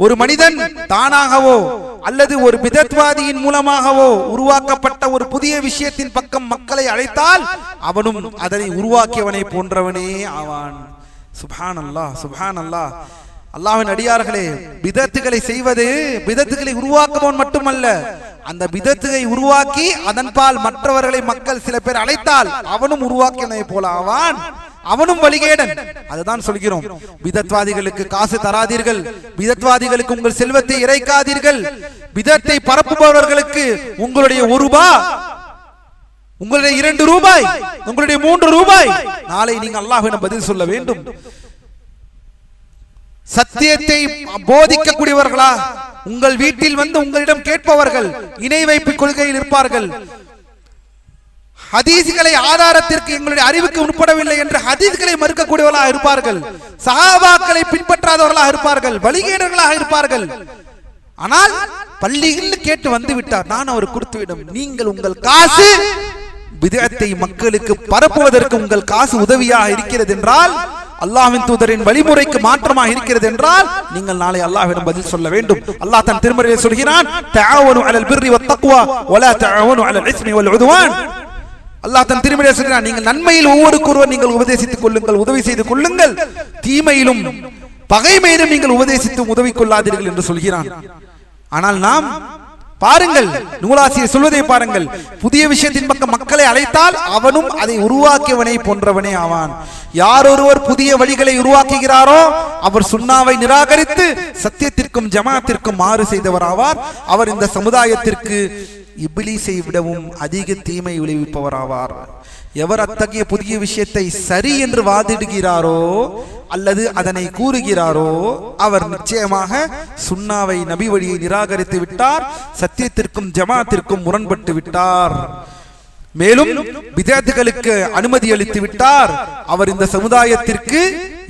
ஒரு மனிதன் தானாகவோ அல்லது ஒரு பிதத்வாதியின் மூலமாகவோ உருவாக்கப்பட்ட ஒரு புதிய விஷயத்தின் பக்கம் மக்களை அழைத்தால் அவனும் அதனை உருவாக்கியவனை போன்றவனே ஆவான். சுப்ஹானல்லாஹ், சுப்ஹானல்லாஹ். அல்லாஹ்வின் அடியார்களே, பிதத்துகளை செய்வது, பிதத்துகளை உருவாக்குவன் மட்டுமல்ல, அந்த பிதத்துகளை உருவாக்கி அதன்பால் மற்றவர்களை மக்கள் சில பேர் அழைத்தால் அவனும் உருவாக்கியவனை போல ஆவான், அவனும் வழிகேடன். அதுதான் சொல்கிறோம், பிதத்வாதிகளுக்கு காசு தராதீர்கள், பிதத்வாதிகளுக்கு உங்கள் செல்வத்தை இறைக்காதீர்கள், பிதத்தை பரப்புபவர்களுக்கு உங்களுடைய ₹1, உங்களுடைய ₹2, உங்களுடைய ₹3, நாளை நீங்கள் அல்லாஹ்விடம் பதில் சொல்ல வேண்டும். சத்தியத்தை போதிக்கக்கூடியவர்களா உங்கள் வீட்டில் வந்து உங்களிடம் கேட்பவர்கள் இணை வைப்பு கொள்கையில் இருப்பார்கள். ஹதீஸ்களை ஆதாரத்திற்கு எங்களுடைய அறிவுக்கு உட்படவில்லை என்று ஹதீஸ்களை மறுக்கக்கூடியவர்களாக இருப்பார்கள். சஹாபாக்களை பின்பற்றாதவர்களாக இருப்பார்கள், வழிகேடர்களாக இருப்பார்கள். ஆனால் பள்ளியில் கேட்டு வந்து விட்டார், நான் அவர் கொடுத்துவிடும். நீங்கள் உங்கள் காசு பிதத்தை மக்களுக்கு பரப்புவதற்கு உங்கள் காசு உதவியாக இருக்கிறது என்றால், அல்லாஹ்வின் தூதரின் வழிமுறைக்கு மாற்றமாக இருக்கிறது என்றால் நீங்கள் நாளை அல்லாஹ்விடம் பதில் சொல்ல வேண்டும். அல்லாஹ் தன் திருமறையில் சொல்கிறான், தஆவனு அலல் பிர்ரி வத் தக்வா வலா தஆவனு அலல் இஸ்மி வல் உத்வான். அல்லாஹ் தன் திருமறையில் சொல்கிறான், நீங்கள் நன்மையில் ஒவ்வொருவருக்கும் நீங்கள் உபதேசித்துக் கொள்ளுங்கள், உதவி செய்து கொள்ளுங்கள், தீமையிலும் பகைமையிலும் நீங்கள் உபதேசித்து உதவி கொள்ளாதீர்கள் என்று சொல்கிறான். ஆனால் நாம் பாருங்கள், நூலாசிரியர் சொல்வதை பாருங்கள், புதிய விஷயத்தின் பக்கம் மக்களை அழைத்தால் அவனும் அதை உருவாக்கியவனை போன்றவனே ஆவான். யாரொருவர் புதிய வழிகளை உருவாக்குகிறாரோ அவர் சுன்னாவை நிராகரித்து சத்தியத்திற்கும் ஜமாத்திற்கும் மாறு செய்தவர் ஆவார். அவர் இந்த சமுதாயத்திற்கு இப்லீஸை விடவும் அதிக தீமை விளைவிப்பவர் ஆவார். எவர் அத்தகைய புதிய விஷயத்தை சரி என்று வாதிடுகிறாரோ அல்லது அதனை கூறுகிறாரோ அவர் நிச்சயமாக சுன்னாவை, நபி வழியை நிராகரித்து விட்டார், சத்தியத்திற்கும் ஜமாத்திற்கும் முரண்பட்டு விட்டார், மேலும் பிதஅத்துகளுக்கு அனுமதி அளித்து விட்டார். அவர் இந்த சமுதாயத்திற்கு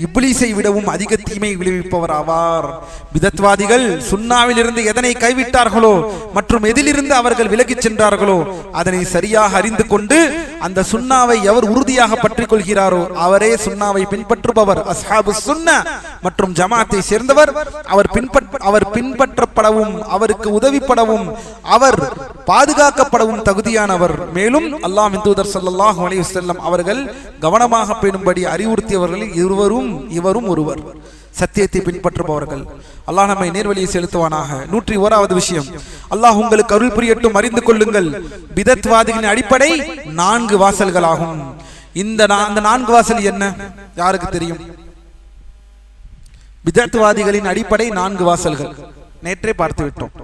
இப்லீஸை விடவும் அதிக தீமை விளைவிப்பவர் ஆவார். பிதத்வாதிகள் சுன்னாவில் இருந்து எதனை கைவிட்டார்களோ மற்றும் எதிலிருந்து அவர்கள் விலகிச் சென்றார்களோ அதனை சரியாக அறிந்து கொண்டு அந்த சுன்னாவை எவர் உறுதியாக பற்றிக் கொள்கிறாரோ அவரே சுன்னாவை பின்பற்றுபவர், அஸ்ஹாபு சுன்னா மற்றும் ஜமாத்தை சேர்ந்தவர். அவர் பின்பற்றப்படவும் அவருக்கு உதவிப்படவும் அவர் பாதுகாக்கப்படவும் தகுதியானவர். மேலும் அல்லாஹ்வின் தூதர் ஸல்லல்லாஹு அலைஹி வஸல்லம் அவர்கள் கவனமாக பேணும்படி அறிவுறுத்தியவர்களில் இவரும் ஒருவர். சத்தியத்தை பின்பற்றுபவர்கள். அல்லாஹ் நம்மை நேர்வழியை செலுத்துவானாக. 101வது விஷயம், அல்லாஹ் உங்களுக்கு அருள் புரியட்டும், அறிந்து கொள்ளுங்கள், பிதத்வாதிகளின் அடிப்படை 4 வாசல்கள் ஆகும். இந்த 4 வாசல் என்ன யாருக்கு தெரியும்? பிதஅத்வாதிகளின் அடிப்படை 4 வாசல்கள் நேற்றே பார்த்து விட்டோம்.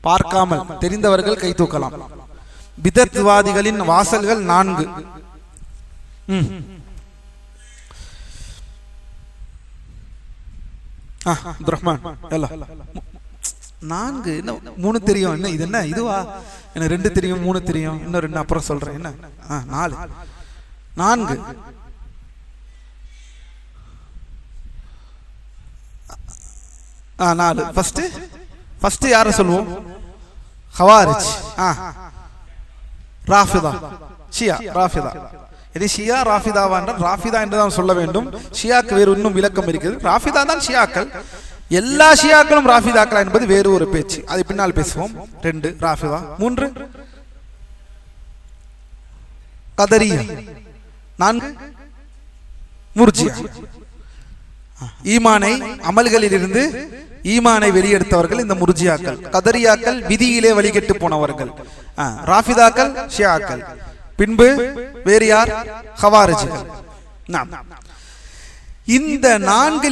பார்க்காமல் தெரிந்தவர்கள் கை தூக்கலாம். பிதஅத்வாதிகளின் வாசல்கள் 4. அப்துர்ரஹ்மான் 4 என்ன 3 தெரியும், என்ன இது என்ன இதுவா, எனக்கு 2 தெரியும் 3 தெரியும், இன்னும் 2 அப்புறம் சொல்றேன். என்ன 4 ஃபர்ஸ்ட் யார சொல்லுவோம்? ஹவாரிஜ், ராஃபிதா, ஷியா, ராஃபிதா. இது ஷியா ராஃபிதாவா என்றால் ராஃபிதா என்றுதான் சொல்ல வேண்டும். ஷியாக்கு வேறு இன்னும் விளக்கம் இருக்கிறது. ராஃபிதா தான் ஷியாக்கள், எல்லா ஷியாக்களும் ராஃபிதாக்களா என்பது வேறு ஒரு பேச்சு, அதை பின்னால் பேசுவோம். 2 ராஃபிதா. 3 கதரியா. 4 முர்ஜியா. ஈமானை அமல்களில் இருந்து ஈமானை வெளியெடுத்தவர்கள் இந்த முர்ஜியாக்கள். கதரியாக்கள் விதியிலே வழிகெட்டு போனவர்கள். ராஃபிதாக்கள் ஷியாக்கள். பின்பு வேறு யார்? ஹவாரிஜிகள். இந்த 4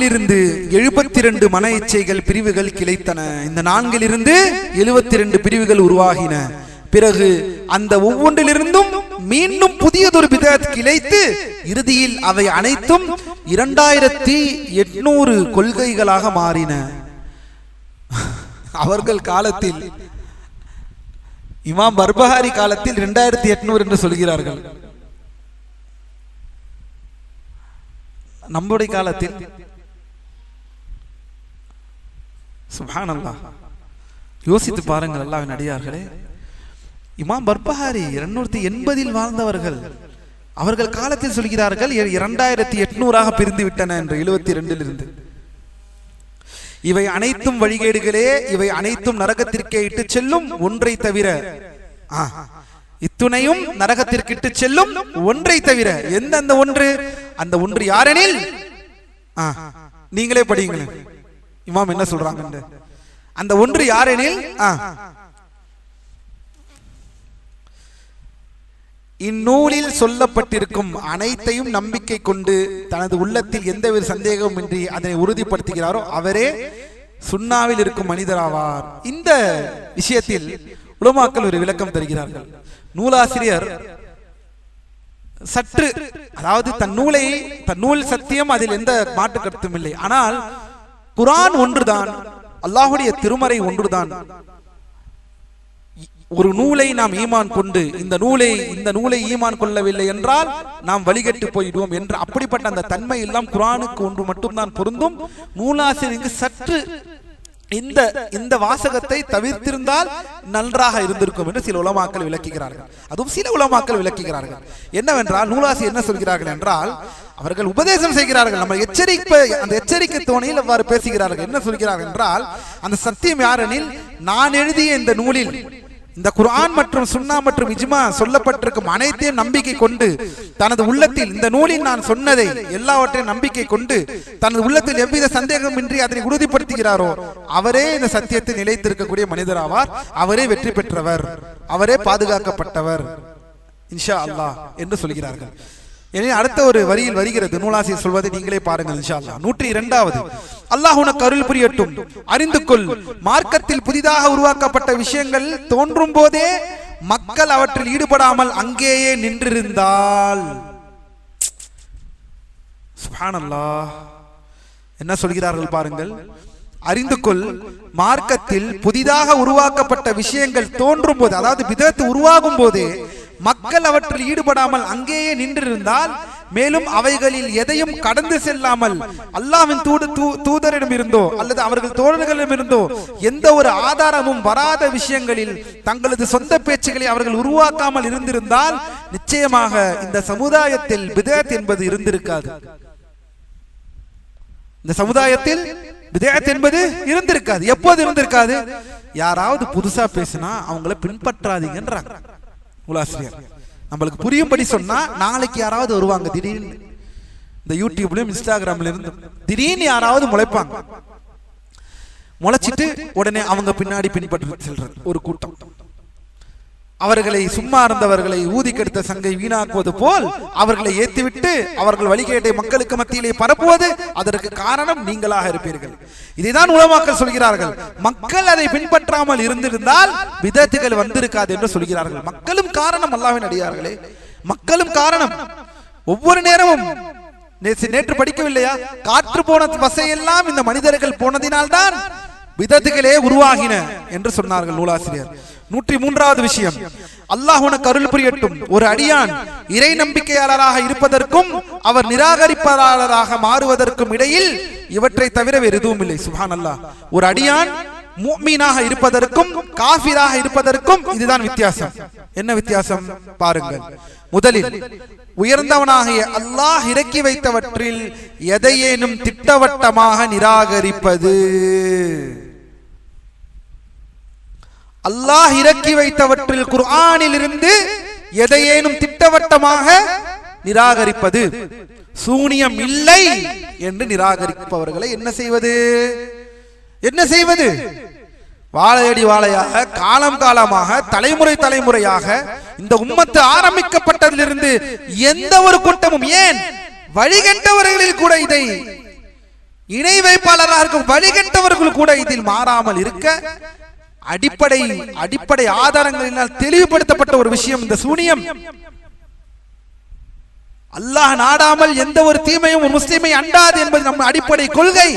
72 மன இச்சைகள் பிரிவுகள் கிளைத்தன. இந்த 4 72 பிரிவுகள் உருவாகின. பிறகு அந்த ஒவ்வொன்றிலிருந்தும் மீண்டும் புதியதொரு பிதஅத் கிளைத்து இறுதியில் அவை அனைத்தும் 2800 கொள்கைகளாக மாறின. அவர்கள் காலத்தில், இமாம் பர்பஹாரி காலத்தில் 2800 என்று சொல்கிறார்கள். நம்முடைய காலத்தில் சுப்ஹானல்லாஹ், யோசித்து பாருங்கள் அல்லாஹ்வின் அடியார்களே. இமாம் பர்பஹாரி 280 வாழ்ந்தவர்கள். அவர்கள் காலத்தில் சொல்கிறார்கள் 2800 பிரிந்து விட்டன என்று 72 இருந்து. இவை அனைத்தும் வழிகேடுகளே, இவை அனைத்தும் நரகத்திற்கே இட்டு செல்லும், ஒன்றை தவிர. இத்துணையும் நரகத்திற்கு இட்டு செல்லும், ஒன்றை தவிர. எந்தெந்த ஒன்று? அந்த ஒன்று யாரெனில், நீங்களே படியுங்களேன் இமாம் என்ன சொல்றாங்க. அந்த ஒன்று யாரெனில், இந்நூலில் சொல்லப்பட்டிருக்கும் அனைத்தையும் நம்பிக்கை கொண்டு தனது உள்ளத்தில் எந்தவித சந்தேகமும் இன்றி அதனை உறுதிப்படுத்துகிறாரோ அவரே சுன்னாவில் இருக்கும் மனிதராவார். இந்த விஷயத்தில் உலமாக்கள் ஒரு விளக்கம் தருகிறார்கள். நூலாசிரியர் சற்று, அதாவது தன் நூல் சத்தியம், அதில் எந்த மாற்று கருத்தும் இல்லை. ஆனால் குர்ஆன் ஒன்றுதான், அல்லாஹ்வுடைய திருமறை ஒன்றுதான். ஒரு நூலை நாம் ஈமான் கொண்டு இந்த நூலை ஈமான் கொள்ளவில்லை என்றால் நாம் வழிகட்டு போயிடுவோம் என்ற அப்படிப்பட்ட அந்த தன்மை எல்லாம் குர்ஆனுக்கு ஒன்று மட்டும்தான் பொருந்தும். நூலாசிரியருக்கு சற்று இந்த வாசகத்தை தவிர்த்திருந்தால் நன்றாக இருந்திருக்கும் என்று சில உலமாக்கள் விளக்குகிறார்கள். அதுவும் சில உலமாக்கள் விளக்குகிறார்கள். என்னவென்றால், நூலாசிரியர் என்ன சொல்கிறார்கள் என்றால், அவர்கள் உபதேசம் செய்கிறார்கள், நம்ம அந்த எச்சரிக்கை தோணியில் அவ்வாறு பேசுகிறார்கள். என்ன சொல்கிறார்கள் என்றால், அந்த சத்தியம் யாரெனில், நான் எழுதிய இந்த நூலில் இந்த குர்ஆன் மற்றும் சுன்னா மற்றும் இஜ்மா சொல்லப்பட்டிருக்கும் அனைத்தையும் நம்பிக்கை கொண்டு தனது உள்ளத்தில் இந்த நூலில் நான் சொன்னதை எல்லாவற்றையும் நம்பிக்கை கொண்டு தனது உள்ளத்தில் எவ்வித சந்தேகமின்றி அதனை உறுதிப்படுத்துகிறாரோ அவரே இந்த சத்தியத்தை நிலைத்திருக்கக்கூடிய மனிதராவார். அவரே வெற்றி பெற்றவர், அவரே பாதுகாக்கப்பட்டவர் இன்ஷா அல்லாஹ் என்று சொல்கிறார்கள். எனவே அடுத்த ஒரு வரியில் வருகிறது, நூலாசிரியர் சொல்வதை நீங்களே பாருங்கள் இன்ஷா அல்லாஹ். 102வது, அல்லாஹ் உனக்கு அருள் புரியட்டும், அறிந்து கொள், மார்க்கத்தில் புதிதாக உருவாக்கப்பட்ட விஷயங்கள் தோன்றும் போதே மக்கள் அவற்றில் ஈடுபடாமல் அங்கேயே நின்றிருந்தால். சுப்ஹானல்லாஹ், என்ன சொல்கிறார்கள் பாருங்கள். அறிந்து கொள், மார்க்கத்தில் புதிதாக உருவாக்கப்பட்ட விஷயங்கள் தோன்றும் போது, அதாவது பிதஅத் உருவாகும் போதே மக்கள் அவற்றில் ஈடுபடாமல் அங்கேயே நின்றிருந்தால், மேலும் அவைகளில் எதையும் கடந்து செல்லாமல் அல்லாஹ்வின் தூதரிடம் இருந்தோ அல்லது அவர்கள் தோழர்களிடம் இருந்தோ எந்த ஒரு ஆதாரமும் வராத விஷயங்களில் தங்களது சொந்த பேச்சுகளை அவர்கள் உருவாக்காமல் இருந்திருந்தால் நிச்சயமாக இந்த சமுதாயத்தில் பிதஅத் என்பது இருந்திருக்காது. இந்த சமுதாயத்தில் பிதஅத் என்பது இருந்திருக்காது. எப்போது இருந்திருக்காது? யாராவது புதுசா பேசினா அவங்கள பின்பற்றாதீங்கன்றாங்க நூலாசிரியர். நம்மளுக்கு புரியும்படி சொன்னா, நாளைக்கு யாராவது வருவாங்க திடீர்னு, இந்த யூடியூப்லயும் இன்ஸ்டாகிராம்ல இருந்து திடீர்னு யாராவது முளைப்பாங்க. முளைச்சிட்டு உடனே அவங்க பின்னாடி பின்பற்றி செல்றது ஒரு கூட்டம். அவர்களை சும்மா இருந்தவர்களை ஊதி கெடுத்த சங்கை வீணாக்குவது போல் அவர்களை ஏற்றிவிட்டு அவர்கள் வழிகேட்டை மக்களுக்கு மத்தியிலே பரப்புவது, அதற்கு காரணம் நீங்களாக இருப்பீர்கள். இதைதான் உலமாக்கள் சொல்கிறார்கள். மக்கள் அதை பின்பற்றாமல் இருந்திருந்தால் பிதத்துகள் வந்திருக்காது என்று சொல்கிறார்கள். மக்களும் காரணம், அல்லாஹ்வின் அடியார்களே, மக்களும் காரணம். ஒவ்வொரு நேரமும் நேற்று படிக்கவில்லையா, காற்று போன வசையெல்லாம் இந்த மனிதர்கள் போனதினால்தான் பிதத்துகளே உருவாகின என்று சொன்னார்கள் நூலாசிரியர். 103வது விஷயம், அல்லாஹ் உனக்கு அருள் புரியட்டும். ஒரு அடியான் இறை நம்பிக்கையாளராக இருப்பதற்கும் அவர் நிராகரிப்பாளராக மாறுவதற்கும் இடையில் இவற்றை தவிர வேறு எதுவும் இல்லை. சுப்ஹானல்லாஹ். ஒரு அடியான் முஃமினாக இருப்பதற்கும் காஃபிராக இருப்பதற்கும் இதுதான் வித்தியாசம். என்ன வித்தியாசம் பாருங்கள். முதலில், உயர்ந்தவனாகிய அல்லாஹ் இறக்கி வைத்தவற்றில் எதையேனும் திட்டவட்டமாக நிராகரிப்பது. அல்லாஹ் இறக்கி வைத்தவற்றில் குர்ஆனில் இருந்து எதையேனும் திட்டவட்டமாக நிராகரிப்பது. சூனியம் இல்லை என்று நிராகரிப்பவர்களை என்ன செய்வது? என்ன செய்வது? வாழையடி வாழையாக, காலம் காலமாக, தலைமுறை தலைமுறையாக இந்த உம்மத்து ஆரம்பிக்கப்பட்டதிலிருந்து எந்த ஒரு கூட்டமும், ஏன் வழிகண்டவர்களில் கூட இதை இணை வைப்பாளராக இருக்கும் வழிகண்டவர்கள் கூட இதில் மாறாமல் இருக்க அடிப்படை ஆதாரங்களினால் தெளிவுபடுத்தப்பட்ட ஒரு விஷயம் இந்த சூனியம். அல்லாஹ் நாடாமல் எந்த ஒரு தீமையும் ஒரு முஸ்லிமை அண்டாது என்பது நம்ம அடிப்படை கொள்கை.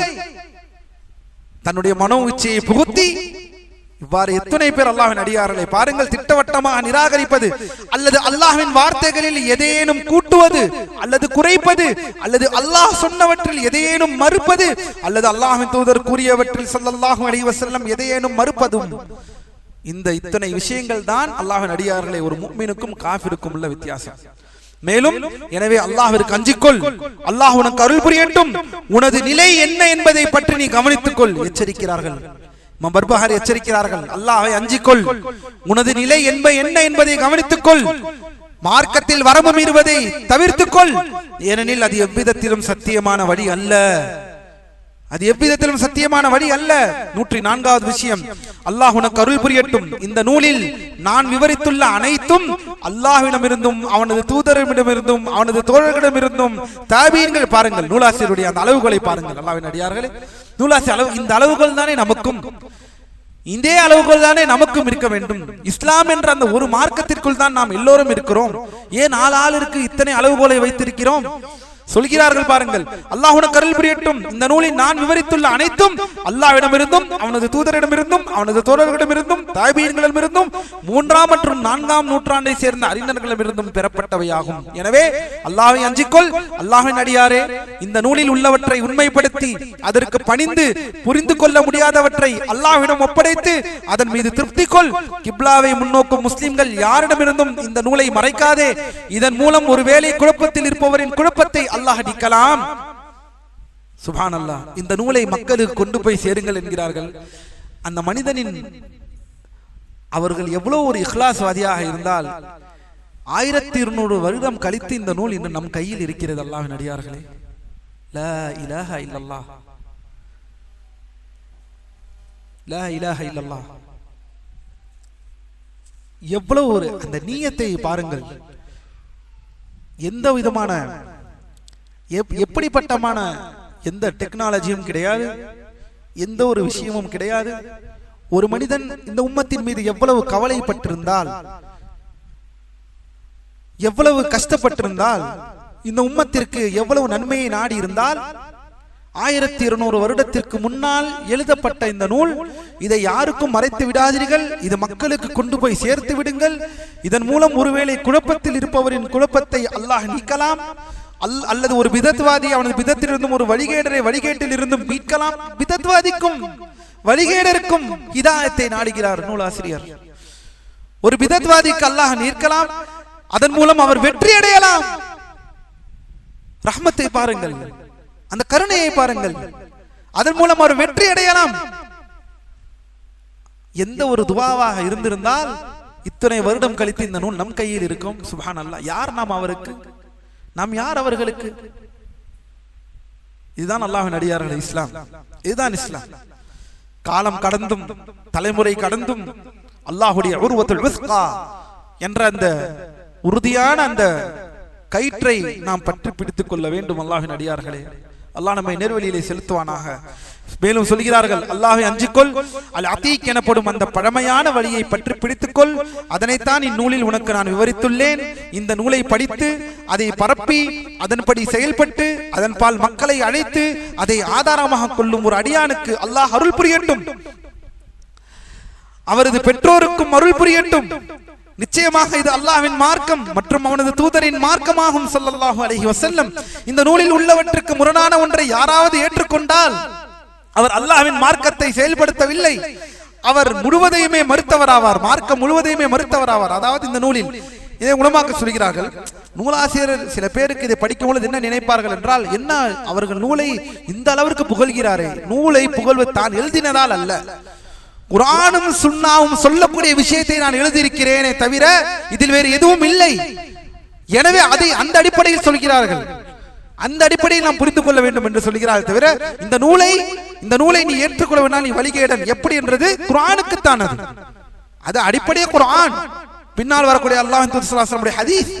தன்னுடைய மனோ இச்சையை புகுத்தி இவ்வாறு எத்தனை பேர் அல்லாஹ்வின் அடியார்களை பாருங்கள் திட்டவட்டமாக நிராகரிப்பது, அல்லது அல்லாஹ்வின் வார்த்தைகளில் எதையேனும் கூட்டுவது அல்லது குறைப்பது, அல்லது அல்லாஹ் சொன்னவற்றில் எதையேனும் மறுப்பது, அல்லது அல்லாஹ்வின் தூதர் கூறியவற்றில் ஸல்லல்லாஹு அலைஹி வஸல்லம் எதையேனும் மறுப்பதும். இந்த இத்தனை விஷயங்கள் தான் அல்லாஹ்வின் அடியார்களை ஒரு முஃமினுக்கும் காஃபிருக்கும் உள்ள வித்தியாசம். மேலும் எனவே அல்லாஹ்விற்கு அஞ்சிக்கொள், அல்லாஹ் உனக்கு அருள் புரியட்டும், உனது நிலை என்ன என்பதை பற்றி நீ கவனித்துக்கொள் எச்சரிக்கிறார்கள். பர்பஹாரி எச்சரிக்கிறார்கள், அல்லாஹ்வை அஞ்சிக்கொள், உனது நிலை என்ன என்பதை கவனித்துக்கொள், மார்க்கத்தில் வரம்பு மீறுவதை தவிர்த்துக்கொள், ஏனெனில் அது எவ்விதத்திலும் சத்தியமான வழி அல்ல. அது எவ்விதத்திலும் சத்தியமான வழி அல்ல. 104வது விஷயம், அல்லாஹ் உனக்கு அருள் புரியட்டும், இந்த நூலில் நான் விவரித்துள்ள அனைத்தும் அல்லாஹ்விடமிருந்தும் அவனது தூதரிடமிருந்தும் அவனது தோழர்களிடமிருந்தும் தாபீன்கள், பாருங்கள் நூலாசிரியருடைய அந்த அளவுகளை பாருங்கள். அல்லாஹ்வின் அடியார்களே, நூலாசிரியர் அளவு, இந்த அளவுகள் தானே நமக்கும், இதே அளவுகள் தானே நமக்கும் இருக்க வேண்டும். இஸ்லாம் என்ற அந்த ஒரு மார்க்கத்திற்குள் தான் நாம் எல்லோரும் இருக்கிறோம். ஏன் ஆளுக்கு இத்தனை அளவுகோலை வைத்திருக்கிறோம்? சொல்கிறார்கள் பாருங்கள், அல்லாஹ் உனக்கு அருள் புரியட்டும், இந்த நூலில் நான் விவரித்துள்ள அனைத்தும் அல்லாஹ்விடமிருந்தும் அவனது தூதரிடமிருந்தும் அவனது தோழர்களிடமிருந்தும் தாபீன்களிடமிருந்தும் 3ஆம் மற்றும் 4ஆம் நூற்றாண்டை சேர்ந்த அறிஞர்களிடமிருந்தும் பெறப்பட்டவையாகும். எனவே அல்லாஹ்வை அஞ்சிக்கொள். அல்லாஹ்வின் அடியாரே, இந்த நூலில் உள்ளவற்றை உண்மைப்படுத்தி அதற்கு பணிந்து புரிந்து கொள்ள முடியாதவற்றை அல்லாஹ்விடம் ஒப்படைத்து அதன் மீது திருப்தி கொள். கிப்லாவை முன்னோக்கும் முஸ்லிம்கள் யாரிடமிருந்தும் இந்த நூலை மறைக்காதே. இதன் மூலம் ஒருவேளை குழப்பத்தில் இருப்பவரின் குழப்பத்தை அல்லாஹ் நீக்கலாம். சுப்ஹானல்லாஹ். இந்த நூலை மக்களுக்கு கொண்டு போய் சேருங்கள் என்கிறார்கள். அந்த மனிதனின் அவர்கள் எவ்வளவு ஒரு இஹ்லாஸ்வாதியாக இருந்தால் 1200 வருடம் கழித்து இந்த நூல் இன்று நம் கையில் இருக்கிறது. அல்லாஹ்வின் அடியார்களே, லா இலாஹா இல்லல்லாஹ், லா இலாஹா இல்லல்லாஹ். எவ்வளவு ஒரு அந்த நியத்தை பாருங்கள். எந்த விதமான எப்படிப்பட்டமான எந்த டெக்னாலஜியும் கிடையாது, எந்த ஒரு விஷயமும் கிடையாது. ஒரு மனிதன் இந்த உம்மத்தின் மீது எவ்வளவு கவலைப்பட்டிருந்தால், எவ்வளவு கஷ்டப்பட்டிருந்தால், இந்த உம்மத்திற்கு எவ்வளவு நன்மையை நாடி இருந்தால், 1200 வருடத்திற்கு முன்னால் எழுதப்பட்ட இந்த நூல், இதை யாருக்கும் மறைத்து விடாதீர்கள், இது மக்களுக்கு கொண்டு போய் சேர்த்து விடுங்கள். இதன் மூலம் ஒருவேளை குழப்பத்தில் இருப்பவரின் குழப்பத்தை அல்லாஹ் நீக்கலாம், அல்லது ஒரு பிதத்வாதி அவனது பிதத்திலிருந்தும் ஒரு வழிகேடரை வழிகேட்டில் இருந்தும் மீட்கலாம். பிதத்வாதிக்கும் வழிகேடருக்கும் ஹிதாயத்தை நாடுகிறார் நூலாசிரியர். ஒரு பிதத்வாதிக்கு அல்லாஹ் நீக்கலாம், அதன் மூலம் அவர் வெற்றி அடையலாம். ரஹ்மத்தை பாருங்கள், அந்த கருணையை பாருங்கள், அதன் மூலம் அவர் வெற்றி அடையலாம். எந்த ஒரு துவாவாக இருந்திருந்தால் இத்தனை வருடம் கழித்து இந்த நூல் நம் கையில் இருக்கும். சுப்ஹானல்லாஹ். யார் நாம் அவருக்கு? நாம் யார் அவர்களுக்கு? இதுதான் அல்லாஹ்வின் அடியார்கள் இஸ்லாம். இதுதான் இஸ்லாம். காலம் கடந்தும் தலைமுறை கடந்தும் அல்லாஹ்வுடைய உர்வத்துல் உஸ்கா என்ற அந்த உறுதியான அந்த கயிற்றை நாம் பற்றி பிடித்துக் கொள்ள வேண்டும். அல்லாஹ்வின் அடியார்களே, அல்லாஹ் நம்மை நேர்வழியிலே செலுத்துவானாக. மேலும் சொல்கிறார்கள், அல்லாஹ்வை அஞ்சிக்கொள், அல் அதீக் எனப்படும் அந்த பழமையான வழியை பற்றி பிடித்துக்கொள். அதனைத்தான் இந்நூலில் உனக்கு நான் விவரித்துள்ளேன். இந்த நூலை படித்து அதை பரப்பி அதன்படி செயல்பட்டு அதன்பால் மக்களை அழைத்து அதை ஆதாரமாக கொள்ளும் ஒரு அடியானுக்கு அல்லாஹ் அருள் புரியட்டும், அவரது பெற்றோருக்கும் அருள் புரியட்டும். நிச்சயமாக இது அல்லாஹ்வின் மார்க்கம் மற்றும் அவனது தூதரின் மார்க்கமாகும் ஸல்லல்லாஹு அலைஹி வஸல்லம். இந்த நூலில் உள்ளவற்றுக்கு முரணான ஒன்றை யாராவது ஏற்றுக்கொண்டால் அவர் அல்லாஹ்வின் மார்க்கத்தை செயல்படுத்தவில்லை, அவர் முழுவதையுமே மறுத்தவராவார், மார்க்கம் முழுவதையுமே மறுத்தவராவார். அதாவது இந்த நூலில் இதை உலமாக்க சொல்கிறார்கள். நூலாசிரியர் சில பேருக்கு இதை படிக்கும் பொழுது என்ன நினைப்பார்கள் என்றால், என்ன அவர்கள் நூலை இந்த அளவிற்கு புகழ்கிறாரே, நூலை புகழ்வது தான் எழுதினதால் அல்ல, குர்ஆனும் சுன்னாவும் சொல்லக்கூடிய விஷயத்தை நான் எழுதியிருக்கிறேனே தவிர இதில் வேறு எதுவும் இல்லை. எனவே அதை அந்த அடிப்படையில் சொல்கிறார்கள், அந்த அடிப்படையில் நாம் புரிந்து கொள்ள வேண்டும் என்று சொல்கிறார்கள் தவிர இந்த நூலை நீ ஏற்றுக்கொள்ள வேண்டாம், நீ வழிகேடன் எப்படி என்றது குர்ஆனுக்குத்தான், அது அடிப்படையே குர்ஆன், பின்னால் வரக்கூடிய அல்லாஹ்வின் தூதர் ஸல்லல்லாஹு அலைஹி வஸல்லம் ஹதீஸ்.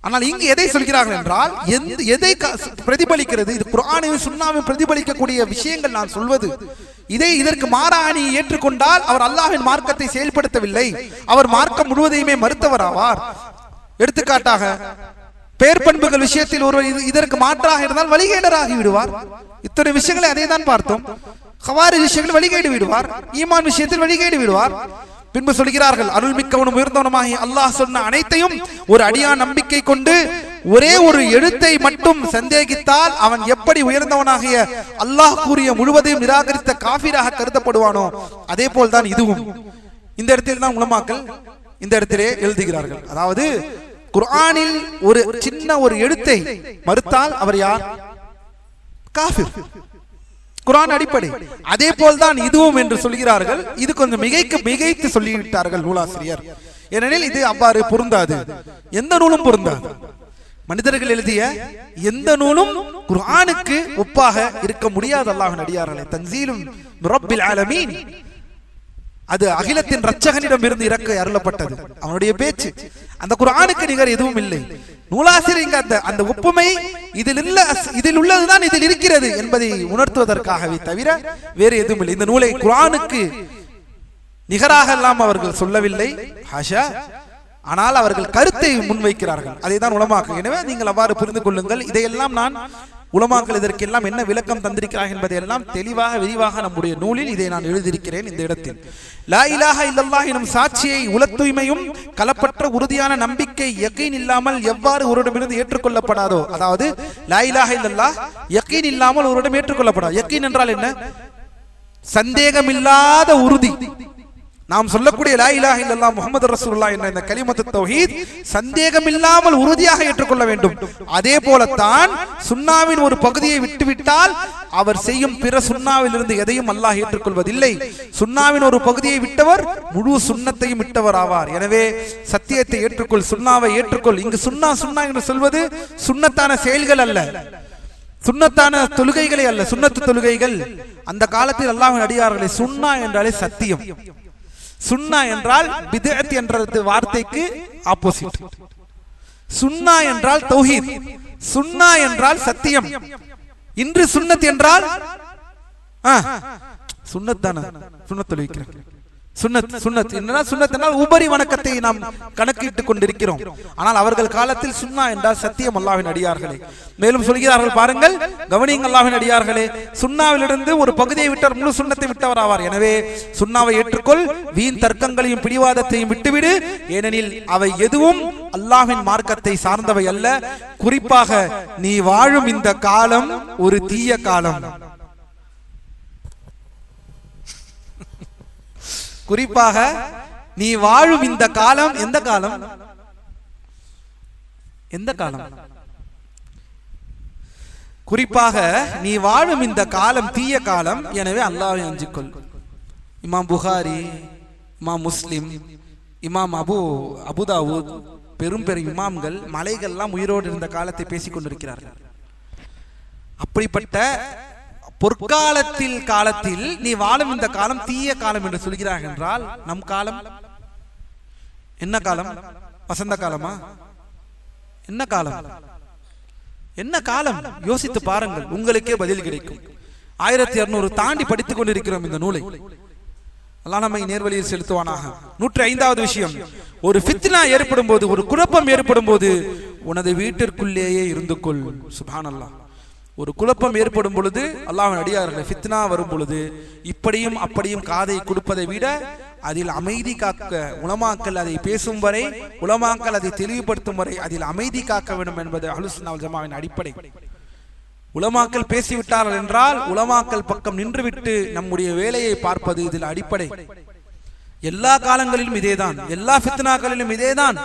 ஆனால் இங்கு எதை சொல்கிறார்கள் என்றால், எதை பிரதிபலிக்கிறது, இது குர்ஆனையும் சுன்னாவையும் பிரதிபலிக்கக்கூடிய விஷயங்கள் நான் சொல்வது. இதற்கு மாறாக நீ ஏற்றுக்கொண்டால் அவர் அல்லாஹ்வின் மார்க்கத்தை செயல்படுத்தவில்லை, அவர் மார்க்கம் முழுவதையுமே மறுத்தவராவார். எடுத்துக்காட்டாக பேர் பண்புகள் விஷயத்தில் ஒருவர் இதற்கு மாற்றாக இருந்தால் வழிகேடராகி விடுவார். இத்தனை விஷயங்களை அதை தான் பார்த்தோம். ஹவாரிஜ் விஷயங்கள் வழிகேடு விடுவார், ஈமான் விஷயத்தில் வழிகேடு விடுவார். பின்பு சொல்கிறார்கள், அருள்மிக்கவனும் உயர்ந்தவனுமாகி அல்லாஹ் சொன்ன அனைத்தையும் ஒரு அடியான் நம்பிக்கை கொண்டு ஒரே ஒரு எழுத்தை மட்டும் சந்தேகித்தால் அவன் எப்படி உயர்ந்தவனாகிய அல்லாஹ் கூறிய முழுவதையும் நிராகரித்த காஃபிராக கருதப்படுவானோ அதே போல்தான் இதுவும். இந்த இடத்தில் தான் உலமாக்கள் இந்த இடத்திலே எழுதுகிறார்கள். அதாவது குர்ஆனில் ஒரு சின்ன ஒரு எழுத்தை மறுத்தால் அவர் யார்? காஃபிர். குர்ஆன் அடிப்படை. அதே போல்தான் இதுவும் என்று சொல்கிறார்கள். இது கொஞ்சம் மிகைத்து சொல்லிவிட்டார்கள் நூலாசிரியர். ஏனெனில் இது அவ்வாறு பொருந்தாது, எந்த நூலும் பொருந்தாது. மனிதர்கள் எழுதிய எந்த நூலும் குர்ஆனுக்கு ஒப்பாக இருக்க முடியாது. அல்லாஹ்வின் அடியார்களே, தன்சீலும் ரப்பில் ஆலமீன், அது அகிலத்தின் இரட்சகனிடம் இருந்து இறக்க அருளப்பட்டது. அவனுடைய பேச்சு அந்த குர்ஆனுக்கு நிகர் எதுவும் இல்லை. நூலாசிரியர் அந்த ஒப்புமை இதில் உள்ளதுதான் இதில் இருக்கிறது என்பதை உணர்த்துவதற்காகவே தவிர வேறு எதுவும் இல்லை. இந்த நூலை குர்ஆனுக்கு நிகராக எல்லாம் அவர்கள் சொல்லவில்லை, ஹாஷா. ஆனால் அவர்கள் கருத்தை முன்வைக்கிறார்கள், அதை தான் உலமாக்கள். எனவே நீங்கள் அவ்வாறு புரிந்து கொள்ளுங்கள். இதையெல்லாம் நான் உலமாக்கள் இதற்கெல்லாம் என்ன விளக்கம் தந்திருக்கிறார்கள் என்பதை எல்லாம் தெளிவாக விரிவாக நம்முடைய நூலில் இதை நான் எழுதியிருக்கிறேன். இந்த இடத்தில் லா இலாஹா இல்லல்லாஹ் எனும் சாட்சியை உல தூய்மையும் கலப்பற்ற உறுதியான நம்பிக்கை யகீன் இல்லாமல் எவ்வாறு ஒருவரிடமிருந்து ஏற்றுக்கொள்ளப்படாதோ, அதாவது லா இலாஹா இல்லல்லாஹ் யகீன் இல்லாமல் ஒருவரிடம் ஏற்றுக்கொள்ளப்படாது. யகீன் என்றால் என்ன? சந்தேகமில்லாத உறுதி. நாம் சொல்லக்கூடிய லா இலாஹா இல்லல்லாஹ் முஹம்மது ரசூலுல்லாஹ் என்ற இந்த கலிமத்து தௌஹீத் சந்தேகமில்லாமல் உறுதியாக ஏற்றுக்கொள்ள வேண்டும். அதே போலத்தான் சுன்னாவின் ஒரு பகுதியை விட்டுவிட்டால் அவர் செய்யும் பிற சுன்னாவில் இருந்து எதையும் அல்லாஹ் ஏற்றுக்கொள்வதில்லை. சுன்னாவின் ஒரு பகுதியை விட்டவர் முழு சுன்னத்தையும் விட்டவர் ஆவார். எனவே சத்தியத்தை ஏற்றுக்கொள், சுன்னாவை ஏற்றுக்கொள். இங்கு சுன்னா என்று சொல்வது சுன்னத்தான செயல்கள் அல்ல, சுன்னத்தான தொழுகைகளே அல்ல, சுன்னத்து தொழுகைகள். அந்த காலத்தில் அல்லாஹ்வின் அடியார்களே, சுன்னா என்றாலே சத்தியம். சுன்னா என்றால் பித்அத் என்ற வார்த்தைக்கு ஆப்போசிட். சுன்னா என்றால் தௌஹீத், சுன்னா என்றால் சத்தியம். இன்று சுன்னத் என்றால் சுன்னத் தான, சுன்னத் தொழுகிறேன். சுன்னத் என்றால் உபரி வணக்கத்தை நாம் கணக்கிட்டுக் கொண்டிருக்கிறோம். ஆனால் அவர்கள் காலத்தில் சுன்னா என்றால் சத்தியம். அல்லாஹ்வின் அடியார்களே, மேலும் சொல்கிறார்கள், பாருங்கள், கவனியுங்கள் அல்லாஹ்வின் அடியார்களே, சுன்னாவிலிருந்து ஒரு பகுதியை விட்டவர் முழு சுன்னத்தை விட்டவர் ஆவார். எனவே சுன்னாவை ஏற்றுக்கொள், வீண் தர்க்கங்களையும் பிடிவாதத்தையும் விட்டுவிடு. ஏனெனில் அவை எதுவும் அல்லாஹ்வின் மார்க்கத்தை சார்ந்தவை அல்ல. குறிப்பாக நீ வாழும் இந்த காலம் ஒரு தீய காலம். குறிப்பாக நீ வாழும் இந்த காலம் எந்த காலம்? எந்த காலம்? குறிப்பாக நீ வாழும் இந்த காலம் தீய காலம். எனவே அல்லாஹ்வை அஞ்சிக்கொள். இமாம் புகாரி, இமாம் முஸ்லிம், இமாம் அபுதாவூத், பெரும் பெரும் இமாம்கள், மலைகள்லாம் உயிரோடு இருந்த காலத்தை பேசிக் கொண்டிருக்கிறார்கள். அப்படிப்பட்ட காலத்தில் நீ வாழும் இந்த காலம் தீய காலம் என்று சொல்கிறார்கள் என்றால் நம் காலம் என்ன காலம்? வசந்த காலமா? என்ன காலம்? என்ன காலம்? யோசித்து பாருங்கள், உங்களுக்கே பதில் கிடைக்கும். 1200 தாண்டி படித்துக் கொண்டிருக்கிறோம் இந்த நூலை. அல்லாஹ் நம்மை நேர்வழியில் செலுத்துவானாக. 105வது விஷயம், ஒரு ஃபித்னா ஏற்படும் போது, ஒரு குழப்பம் ஏற்படும் போது உனது வீட்டிற்குள்ளேயே இருந்து கொள். சுப்ஹானல்லாஹ். ஒரு குழப்பம் ஏற்படும் பொழுது, அல்லாஹ்வின் அடியார்களே, ஃபித்னா வரும் பொழுது இப்படியும் அப்படியும் காதை கொடுப்பதை விட அதில் அமைதி காக்க உலமாக்கள் அதை பேசும் வரை, உலமாக்கள் அதை தெளிவுபடுத்தும் வரை அதில் அமைதி காக்க வேண்டும் என்பது அஹ்லுஸ் சுன்னah வல் ஜமாஅவின் அடிப்படை. உலமாக்கள் பேசிவிட்டார்கள் என்றால் உலமாக்கள் பக்கம் நின்றுவிட்டு நம்முடைய வேலையை பார்ப்பது இதில் அடிப்படை. எல்லா காலங்களிலும் இதேதான், எல்லா ஃபித்னாக்களிலும் இதேதான்.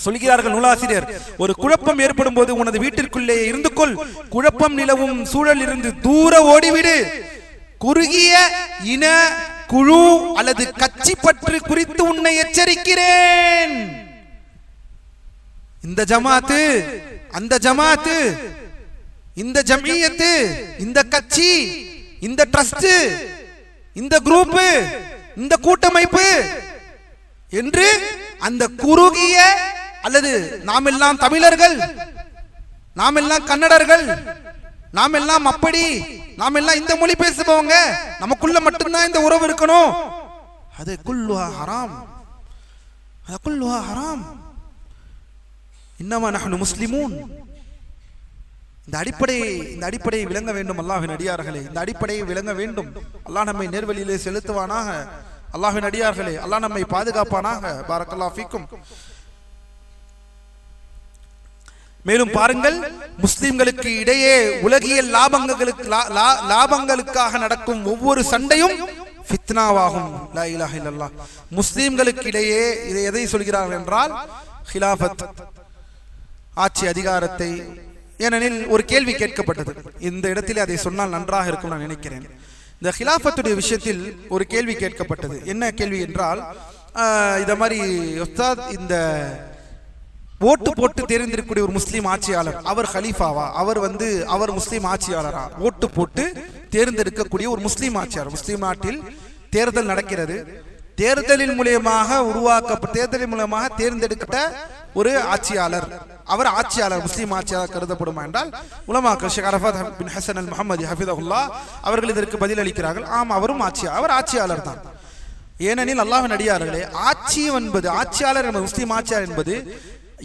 சொல்கிறார்கள் நூலாசிரியர், ஒரு குழப்பம் ஏற்படும் போது உனது வீட்டிற்குள்ளே இருந்து கொள். குழப்பம் நிலவும் சூழல் இருந்து தூர ஓடிவிடு. குறுகிய இன குழு அல்லது கட்சி பற்று குறித்து உன்னை எச்சரிக்கிறேன். இந்த ஜமாத்து, அந்த ஜமாத்து, இந்த ஜமியத்து, இந்த கட்சி, இந்த ட்ரஸ்ட், இந்த குரூப், இந்த கூட்டமைப்பு என்று அந்த குறுகிய அல்லது நாம் எல்லாம் தமிழர்கள், நாம் எல்லாம் கன்னடர்கள், நாம் எல்லாம் அப்படி, நாம் எல்லாம் இந்த மொழி பேசுபவங்க, நமக்குள்ள மட்டும்தான் இந்த உறவு இருக்கணும், அது குல்லுஹா ஹராம், அது குல்லுஹா ஹராம். இன்னமா நஹ்னு முஸ்லிமூன். இந்த அடிப்படையை விளங்க வேண்டும் அல்லாஹ்வின் அடியார்களே. இந்த அடிப்படையை விளங்க வேண்டும். அல்லாஹ் நம்மை நேர்வழியிலே செலுத்துவானாக. அல்லாஹ்வின் அடியார்களே, அல்லாஹ் நம்மை பாதுகாப்பானாக. பாரக்கல்லாஹு ஃபீக்கும். மேலும் பாருங்கள், முஸ்லிம்களுக்கு இடையே உலகியல் லாபங்களுக்காக நடக்கும் ஒவ்வொரு சண்டையும் ஃபித்னாவாகும். லா இலாஹ இல்லல்லாஹ். முஸ்லிம்களுக்கு இடையே இதை எதை சொல்கிறார்கள் என்றால் ஹிலாஃபத், ஆட்சி அதிகாரத்தை. ஏனெனில் ஒரு கேள்வி கேட்கப்பட்டது, இந்த இடத்திலே அதை சொன்னால் நன்றாக இருக்கும் நான் நினைக்கிறேன். இந்த ஹிலாஃபத்துடைய விஷயத்தில் ஒரு கேள்வி கேட்கப்பட்டது. என்ன கேள்வி என்றால், இத மாதிரி உஸ்தாத், இந்த ஓட்டு போட்டு தேர்ந்தெடுக்கக்கூடிய ஒரு முஸ்லீம் ஆட்சியாளர், அவர் ஹலீஃபாவா, அவர் முஸ்லீம் ஆட்சியாளரா? ஓட்டு போட்டு தேர்ந்தெடுக்கக்கூடிய ஒரு முஸ்லீம் ஆட்சியாளர். முஸ்லீம் நாட்டில் தேர்தல் நடக்கிறது. தேர்தலின் மூலமாக தேர்ந்தெடுக்கப்பட்ட ஒரு ஆட்சியாளர், அவர் ஆட்சியாளர், முஸ்லீம் ஆட்சியாளர் கருதப்படுமா என்றால் உலமாக்கள் ஷேக் அரஃபாத் பின் ஹசன் அல் முஹம்மதி ஹஃபிதஹுல்லாஹ் அவர்கள் இதற்கு பதில் அளிக்கிறார்கள், ஆம், அவரும் அவர் ஆட்சியாளர் தான். ஏனெனில் அல்லாஹ்வின் அடியார்களே, ஆட்சி என்பது, ஆட்சியாளர் என்பது, முஸ்லீம் ஆட்சியாளர் என்பது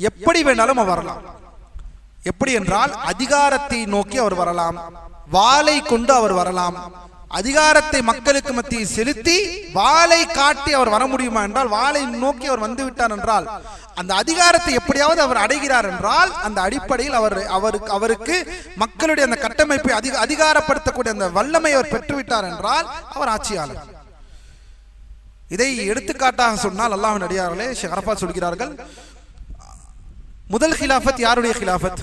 எப்படி வேணாலும் அவர் வரலாம். எப்படி என்றால் அதிகாரத்தை நோக்கி அவர் வரலாம், வாளை கொண்டு அவர் வரலாம். அதிகாரத்தை மக்களுக்கு மத்தியில் செலுத்தி வாளை காட்டி அவர் வர முடியுமா என்றால், வாளை நோக்கி அவர் வந்து விட்டார் என்றால், அந்த அதிகாரத்தை எப்படியாவது அவர் அடைகிறார் என்றால் அந்த அடிப்படையில் அவருக்கு மக்களுடைய அந்த கட்டமைப்பை அதிகாரப்படுத்தக்கூடிய அந்த வல்லமை அவர் பெற்றுவிட்டார் என்றால் அவர் ஆட்சியாளர். இதை எடுத்துக்காட்டாக சொன்னால் அல்லாஹ்வின் அடியார்களே, ஷேக் அரஃபாத் சொல்கிறார்கள், முதல் ஹிலாஃபத் யாருடைய ஹிலாஃபத்?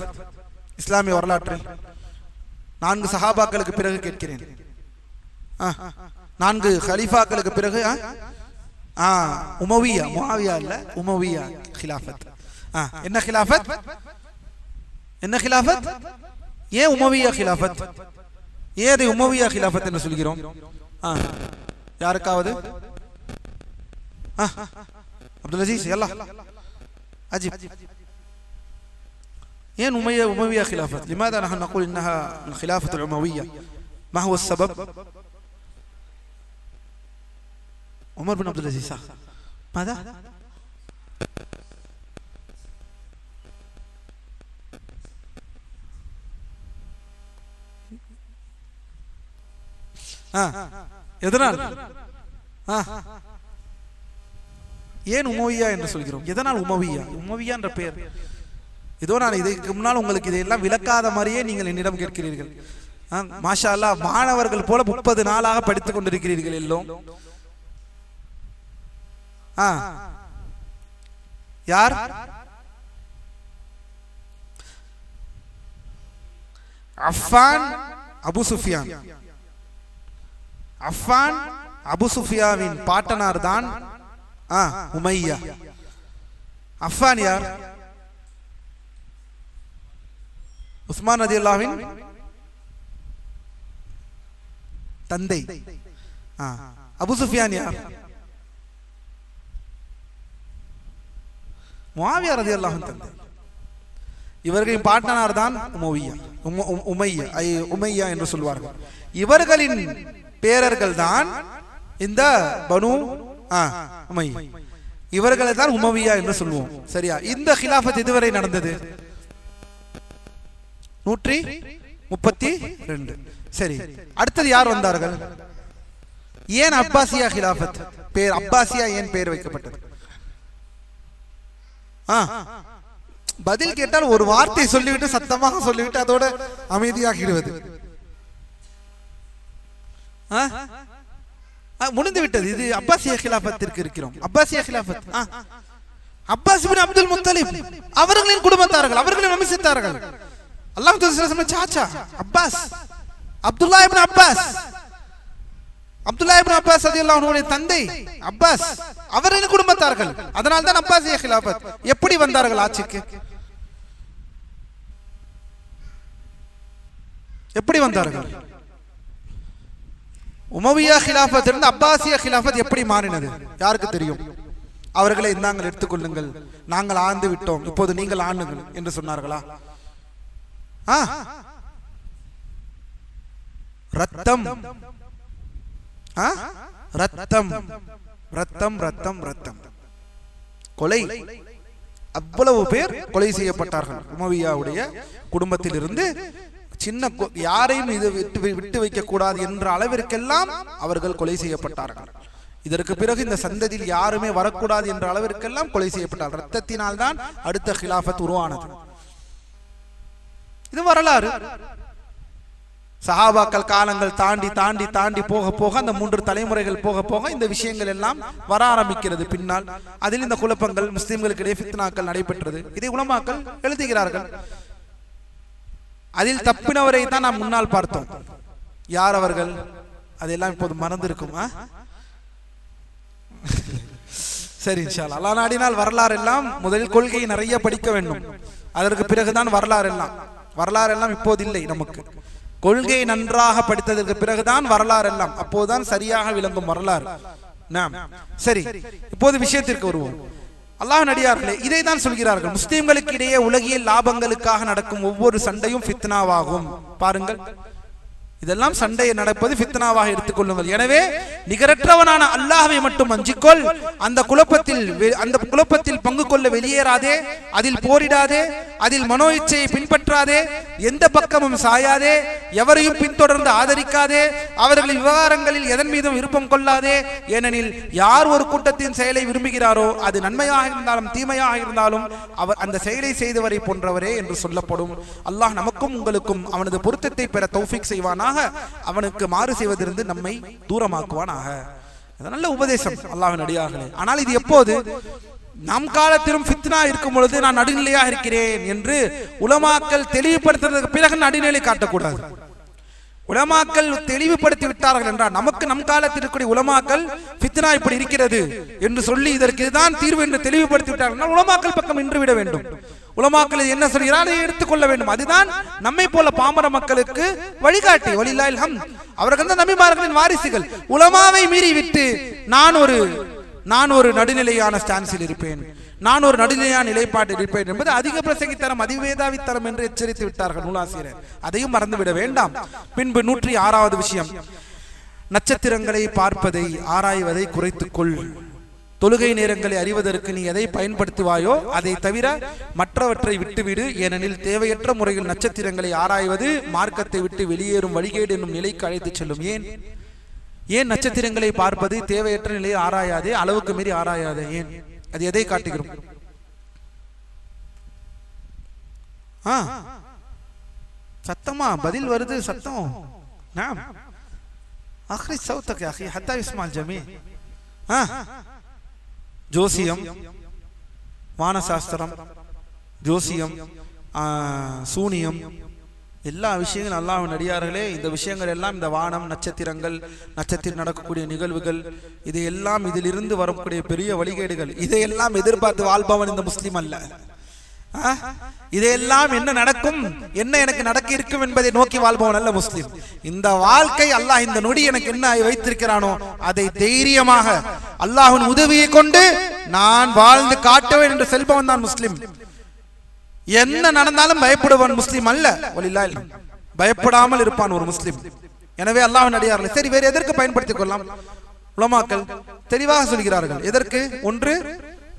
இஸ்லாமிய வரலாற்றில் 4 சஹாபாக்களுக்கு பிறகு கேட்கிறேன், 4 ஹலீஃபாக்களுக்கு பிறகு உமவியா, முஆவியா இல்ல, உமவியா ஹிலாஃபத். என்ன ஹிலாஃபத்? என்ன ஹிலாஃபத்? ஏன் உமவியா ஹிலாஃபத்? ஏன் அதை உமவியா ஹிலாஃபத் என்று சொல்கிறோம்? யாருக்காவது? அப்துல் அஜீஸ், யல்லா அஜிப். ஏன் உமவியா خلافة؟ لماذا نحن نقول إنها الخلافة الأموية؟ ما هو السبب؟ عمر بن عبد العزيز. ماذا؟ எதனால்? ஏன் உமவியா என்று சொல்கிறோம்? எதனால் உமவியா? உமவியா என்ற பெயர் இதோ நான் இதுக்கு முன்னால் உங்களுக்கு இதையெல்லாம் விளக்காத மாதிரியே நீங்கள் என்னிடம் கேட்கிறீர்கள். மாஷா அல்லாஹ், மாணவர்கள் போல 30 நாளாக படித்துக் கொண்டிருக்கிறீர்கள் எல்லோரும். யார்? அஃபான் அபு சுஃபியான். அஃபான் அபு சுஃபியாவின் பாட்டனார் தான் உமையா. அஃபான் யார்? உஸ்மான் ரலியல்லாஹுவின் தந்தை. அபு சுஃபியான் யார்? முஆவியா ரலியல்லாஹு அன்ஹு தந்தை. இவர்களின் பாட்டனார் தான் உமையா என்று சொல்வார்கள். இவர்களின் பேரர்கள் தான் இந்த பனு உமையா. இவர்களை தான் உமவியா என்று சொல்லுவோம். சரியா? இந்த ஹிலாஃபத் இதுவரை நடந்தது 132. சரி, அடுத்தது யார் வந்தார்கள்? ஏன் அப்பாசியா ஹிலாஃபத் பேர் அப்பாசியா ஏன் பேர் வைக்கப்பட்டது? பதில் கேட்டால் ஒரு வார்த்தை சொல்லிவிட்டு சத்தமாக சொல்லிவிட்டு அதோட அமைதியாகிடுவது. முடிந்து விட்டது. இது அப்பாசியா ஹிலாஃபத்திற்கு இருக்கிறோம். அப்பாசியா ஹிலாஃபத் அப்பாஸ் இப்னு அப்துல் முத்தலிப் அவர்களின் குடும்பத்தார்கள், அவர்களின் வம்சத்தார்கள். அல்லாஹ் தஆலா சாச்சா அப்பாஸ், அப்துல்லா இப்னு அப்பாஸ், அப்துல்லா இப்னு அப்பாஸ் ரலியல்லாஹு அன்ஹுடைய தந்தை அப்பாஸ், அவரின் குடும்பத்தார்கள். அதனால தான் அப்பாசியா ஹிலாஃபத். எப்படி வந்தார்கள் ஆட்சிக்கு? எப்படி வந்தார்கள்? உமவியா ஹிலாஃபத் இருந்து அப்பாசியா ஹிலாஃபத் எப்படி மாறினது யாருக்கு தெரியும்? அவர்களை இந்தாங்கள் எடுத்துக்கொள்ளுங்கள், நாங்கள் ஆண்டு விட்டோம், இப்போது நீங்கள் ஆண்டுங்கள் என்று சொன்னார்களா? ரத்தம் ரத்தம் ரத்தம் ரத்தம் ரத்தம் கொலை. அவ்வளவு பேர் கொலை செய்யப்பட்டார்கள் உமவியாவுடைய குடும்பத்தில் இருந்து. சின்ன யாரையும் இது விட்டு வைக்க கூடாது என்ற அளவிற்கெல்லாம் அவர்கள் கொலை செய்யப்பட்டார்கள். இதற்கு பிறகு இந்த சந்ததியில் யாருமே வரக்கூடாது என்ற அளவிற்கெல்லாம் கொலை செய்யப்பட்டார்கள். ரத்தத்தினால் தான் அடுத்த ஹிலாஃபத் உருவானது. இது வரலாறு. சஹாபாக்கள் காலங்கள் தாண்டி தாண்டி தாண்டி போக போக அந்த 3 தலைமுறைகள் போக போக இந்த விஷயங்கள் எல்லாம் வர ஆரம்பிக்கிறது பின்னால். அதில் இந்த குழப்பங்கள், முஸ்லிம்களுக்கு இடையே ஃபித்னாக்கள் நடைபெற்றது. இதை உலமாக்கள் எழுதுகிறார்கள். அதில் தப்பினவரை தான் நாம் முன்னால் பார்த்தோம். யார் அவர்கள்? அதெல்லாம் இப்போது மறந்திருக்குமா? சரி, இன்ஷா அல்லாஹ். அல்லாஹ் நாடினால் வரலாறு எல்லாம் முதலில் கொள்கையை நிறைய படிக்க வேண்டும். அதற்கு பிறகுதான் வரலாறு எல்லாம். வரலாறு எல்லாம் இப்போது இல்லை நமக்கு. கொள்கையை நன்றாக படித்ததற்கு பிறகுதான் வரலாறு எல்லாம். அப்போதுதான் சரியாக விளங்கும் வரலாறு. சரி, இப்போது விஷயத்திற்கு வருவோம். அல்லாஹ் நடிகார்களே, இதை தான் சொல்கிறார்கள். முஸ்லிம்களுக்கு இடையே உலகியல் லாபங்களுக்காக நடக்கும் ஒவ்வொரு சண்டையும் ஃபித்னாவாகும். பாருங்கள், இதெல்லாம் சண்டையை நடப்பது ஃபித்னாவாக எடுத்துக்கொள்ளுங்கள். எனவே நிகரற்றவனான அல்லாஹ்வை மட்டும் அஞ்சிக்கொள். அந்த குழப்பத்தில் பங்கு கொள்ள வெளியேறாதே, அதில் போரிடாதே, அதில் மனோ இச்சையை பின்பற்றாதே, எந்த பக்கமும் சாயாதே, எவரையும் பின்தொடர்ந்து ஆதரிக்காதே, அவர்களின் விவகாரங்களில் எதன் மீதும் விருப்பம் கொள்ளாதே. ஏனெனில் யார் ஒரு கூட்டத்தின் செயலை விரும்புகிறாரோ அது நன்மையாக இருந்தாலும் தீமையாக இருந்தாலும் அவர் அந்த செயலை செய்தவரை போன்றவரே என்று சொல்லப்படும். அல்லாஹ் நமக்கும் உங்களுக்கும் அவனது பொருத்தத்தை பெற தௌஃபீக் செய்வானா, அவனுக்கு மாறு செய்வதிலிருந்து நம்மை தூரமாக்குவானாக. நல்ல உபதேசம் அல்லாஹ்வின் அடியார்களே. ஆனால் இது எப்போது? நம் காலத்திலும் ஃபித்னா இருக்கும் பொழுது நான் நடுநிலையா இருக்கிறேன் என்று உலமாக்கள் தெளிவுபடுத்துறதுக்கு பிறகு நடுநிலை காட்டக்கூடாது. உலமாக்கள் தெளிவுபடுத்தி விட்டார்கள் என்றால் நமக்கு நம் காலத்தில் இருக்கக்கூடிய உலமாக்கள் ஃபித்னா இப்படி இருக்கிறது என்று சொல்லி இதற்கு இதுதான் தீர்வு என்று தெளிவுபடுத்தி விட்டார்கள். உலமாக்கள் பக்கம் நின்று விட வேண்டும். உலமாக்கள் என்ன சொல்கிறார் அதை எடுத்துக்கொள்ள வேண்டும். அதுதான் நம்மை போல பாமர மக்களுக்கு வழிகாட்டி. வலில்லாஹில் ஹம்த். அவர்கள் தான் நபிமார்களின் வாரிசுகள். உலமாவை மீறி விட்டு நான் ஒரு நடுநிலையான ஸ்டான்ஸில் இருப்பேன், நான் ஒரு நடுநிலையான நிலைப்பாட்டில் இருப்பேன் என்பது அதிக பிரசங்கித்தரம், அதிவேதாவித்தரம் என்று எச்சரித்து விட்டார்கள் நூலாசிரியர். அதையும் மறந்துவிட வேண்டாம். பின்பு 106வது விஷயம், நட்சத்திரங்களை பார்ப்பதை ஆராய்வதை குறைத்துக்கொள். தொழுகை நேரங்களை அறிவதற்கு நீ எதை பயன்படுத்துவாயோ அதை தவிர மற்றவற்றை விட்டுவிடு. ஏனெனில் தேவையற்ற முறையில் நட்சத்திரங்களை ஆராய்வது மார்க்கத்தை விட்டு வெளியேறும் வழிகேடு என்னும் நிலைக்கு அழைத்து செல்லும். ஏன் நட்சத்திரங்களை பார்ப்பது தேவையற்ற நிலையை ஆராயாதே, அளவுக்கு மீறி ஆராயாதே? ஏன்? அது எதை காட்டுகிறோம்? சத்தமா பதில் வருது, சத்தம். நாம் ஆخری சௌதக் யா அخي ஹத்தா இஸ்மால் ஜமீ. ஜோசியம், வானசாஸ்திரம், ஜோசியம், சூனியம், எல்லா விஷயங்களும் அல்லாஹ்வின் அடியார்களே, இந்த விஷயங்கள் எல்லாம், இந்த வானம், நட்சத்திரங்கள், நட்சத்திரம் நடக்கக்கூடிய நிகழ்வுகள், இதையெல்லாம் இதிலிருந்து வரக்கூடிய பெரிய வழிகேடுகள். இதையெல்லாம் எதிர்பார்த்து வாழ்பவன் இந்த முஸ்லிம் அல்ல. இதையெல்லாம் என்ன நடக்கும், என்ன எனக்கு நடக்க இருக்கும் என்பதை நோக்கி வாழ்பவன் அல்ல முஸ்லிம். இந்த வாழ்க்கை அல்லாஹ் இந்த நொடி எனக்கு என்ன வைத்திருக்கிறானோ அதை தைரியமாக அல்லாஹ்வின் உதவியை கொண்டு நான் வாழ்ந்து காட்டுவேன் என்று செல்பவன் தான் முஸ்லிம். என்ன நடந்தாலும் பயப்படுவன் முஸ்லிம் அல்ல. வலில்லாஹ் பயப்படாமல் இருப்பான் ஒரு முஸ்லிம். எனவே அல்லாஹ்வின் அடியார்களே, சரி வேறு எதற்கு பயன்படுத்திக் கொள்ளலாம்? உலமாக்கள் தெளிவாக சொல்கிறார்கள். எதற்கு? ஒன்று,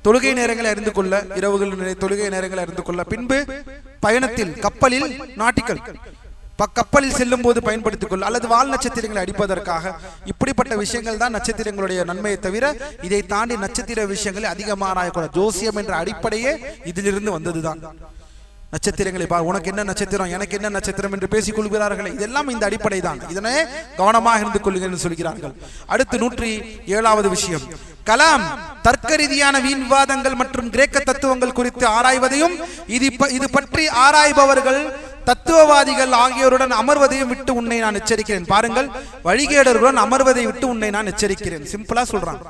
தொழுகை நேரங்களை அறிந்து கொள்ள, இரவுகள் தொழுகை நேரங்களை அறிந்து கொள்ள. பின்பு பயணத்தில், கப்பலில், நாட்டிக்கல் கப்பலில் செல்லும் போது பயன்படுத்திக் கொள்ள, அல்லது வால் நட்சத்திரங்களை அடிப்பதற்காக. இப்படிப்பட்ட விஷயங்கள் தான் நட்சத்திரங்களுடைய நன்மையை தவிர இதை தாண்டி நட்சத்திர விஷயங்களை அதிகமாக ஆராயக்கூடாது. ஜோசியம் என்ற அடிப்படையே இதிலிருந்து வந்ததுதான். நட்சத்திரங்களை உனக்கு என்ன நட்சத்திரம், எனக்கு என்ன நட்சத்திரம் என்று பேசிக் கொள்கிறார்கள். இதெல்லாம் இந்த அடிப்படை தான். இதனை கவனமாக இருந்து கொள்ளுங்கள் என்று சொல்கிறார்கள். அடுத்து 107வது விஷயம், கலாம் தர்க்க ரீதியான வீண் விவாதங்கள் மற்றும் கிரேக்க தத்துவங்கள் குறித்து ஆராய்வதையும் இது பற்றி ஆராய்பவர்கள் தத்துவவாதிகள் ஆகியோருடன் அமர்வதையும் விட்டு உன்னை நான் எச்சரிக்கிறேன். பாருங்கள், வழிகேடர்களுடன் அமர்வதை விட்டு உன்னை நான் எச்சரிக்கிறேன். சிம்பிளா சொல்றாங்க.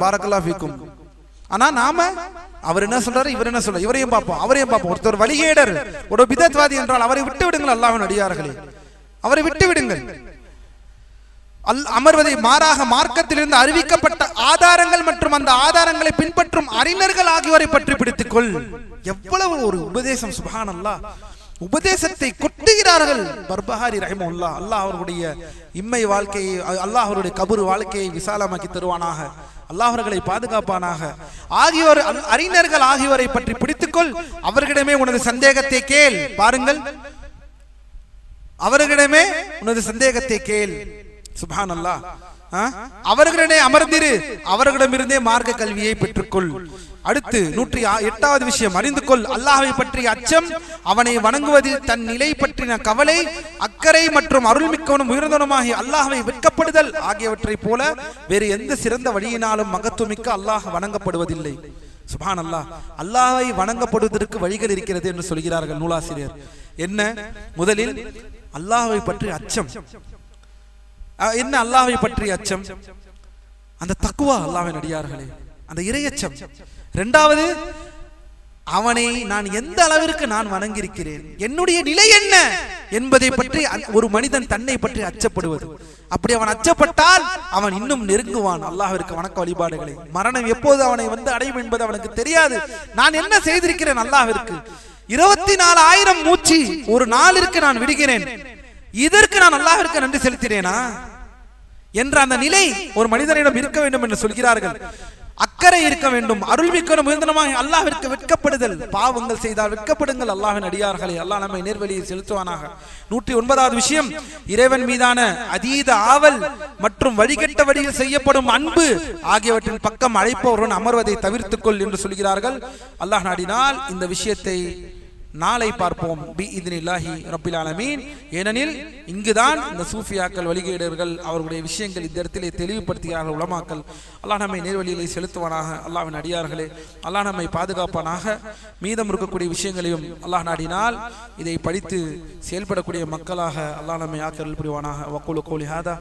பாரக்கல்லாஹு ஃபீக்கும். ஆனா நாம அவர் என்ன சொல்றாரு, இவர் என்ன சொல்றாரு, இவரையும் பார்ப்போம் அவரையும் பார்ப்போம். ஒருத்தர் வழிகேடர், ஒரு பிதத்வாதி என்றால் அவரை விட்டு விடுங்கள். அல்லாஹ்வின் அடியார்களே, அவரை விட்டு விடுங்கள். அமர்வதை மாறாக மார்க்கத்திலிருந்து அறிவிக்கப்பட்ட ஆதாரங்கள் மற்றும் அந்த ஆதாரங்களை பின்பற்றும் அறிஞர்கள் ஆகியோரை பற்றி பிடித்துக்கொள். எவ்வளவு ஒரு உபதேசம்! சுப்ஹானல்லாஹ், உபதேசத்தை கொட்டுகிறார்கள். பர்பஹாரி ரஹிமஹுல்லாஹ், அல்லாஹ் அவர்களுடைய இம்மை வாழ்க்கையை, அல்லாஹ் அவருடைய கபர் வாழ்க்கையை விசாலமாக்கி தருவானாக, அல்லாஹ் அவர்களை பாதுகாப்பானாக. ஆகியோர் அறிஞர்கள் ஆகியோரை பற்றி பிடித்துக்கொள். அவர்களிடமே உனது சந்தேகத்தை கேள். பாருங்கள், அவர்களிடமே உனது சந்தேகத்தை கேள். சுப்ஹானல்லாஹ், அவர்களிடையே அமர்ந்திரு, அவர்களிடமிருந்தே மார்க்க கல்வியை பெற்றுக்கொள். அடுத்து 108வது விஷயம், அறிந்து கொள் அல்லாஹ்வை பற்றிய அச்சம், அவனை வணங்குவதில் தன் நிலை பற்றின கவலை, அக்கறை மற்றும் அருள்மிக்கவனும் உயர்ந்தவனுமாகி அல்லாஹ்வை வெட்கப்படுதல் ஆகியவற்றை போல வேறு எந்த சிறந்த வழியினாலும் மகத்துவமிக்க அல்லாஹ் வணங்கப்படுவதில்லை. சுப்ஹானல்லாஹ், அல்லாஹ்வை வணங்கப்படுவதற்கு வழிகள் இருக்கிறது என்று சொல்கிறார்கள் நூலாசிரியர். என்ன? முதலில் அல்லாஹ்வை பற்றிய அச்சம். என்ன அல்லாஹ்வை பற்றிய அச்சம்? அந்த தக்வா, அல்லாஹ்வின் அடியார்களே, அந்த இறையச்சம். இரண்டாவது, அவனை நான் எந்த அளவிற்கு நான் வணங்கியிருக்கிறேன், என்னுடைய நிலை என்ன என்பதை பற்றி ஒரு மனிதன் தன்னை பற்றி அச்சப்படுவது. அப்படி அவன் அச்சப்பட்டால் அவன் இன்னும் நெருங்குவான் அல்லாஹ்விற்கு வணக்க வழிபாடுகளை. மரணம் எப்போது அவனை வந்து அடையும் என்பது அவனுக்கு தெரியாது. நான் என்ன செய்திருக்கிறேன் அல்லாஹ்விற்கு? 24,000 மூச்சு ஒரு நாளிற்கு நான் விடுகிறேன், இதற்கு நான் அல்லாஹ்விற்கு நன்றி செலுத்தினேனா என்ற அந்த நிலை ஒரு மனிதனிடம் இருக்க வேண்டும் என்று சொல்கிறார்கள். அக்கறை இருக்க வேண்டும், அருள்மிக்கவனும் உயர்ந்தவனுமாகிய அல்லாஹ்விற்கு வெட்கப்படுதல். பாவங்கள் செய்தால் வெட்கப்படுங்கள் அல்லாஹ்வின் அடியார்களே, அல்லாஹ் நம்மை நேர்வழியில் செலுத்துவானாக. 109வது விஷயம், இறைவன் மீதான அதீத ஆவல் மற்றும் வழிகட்ட வழியில் செய்யப்படும் அன்பு ஆகியவற்றின் பக்கம் அழைப்பவருடன் அமர்வதை தவிர்த்துக்கொள் என்று சொல்கிறார்கள். அல்லாஹ் நாடினால் இந்த விஷயத்தை நாளை பார்ப்போம் பிஇذنில்லாஹி ரப்பில் ஆலமீன். ஏனெனில் இங்குதான் இந்த சூஃபியாக்கள், வழிகேடர்கள் அவர்களுடைய விஷயங்கள் இந்த இடத்திலே தெளிவுபடுத்துகிறார்கள் உலமாக்கள். அல்லாஹ் நம்மை நேர்வழியிலே செலுத்துவானாக. அல்லாஹ்வின் அடியார்களே, அல்லாஹ் நம்மை பாதுகாப்பானாக. மீதம் இருக்கக்கூடிய விஷயங்களையும் அல்லாஹ் நாடினால் இதை படித்து செயல்படக்கூடிய மக்களாக அல்லாஹ் நம்மை ஆக்கல் புரிவானாக. வக்கூலு கௌலி ஹாதா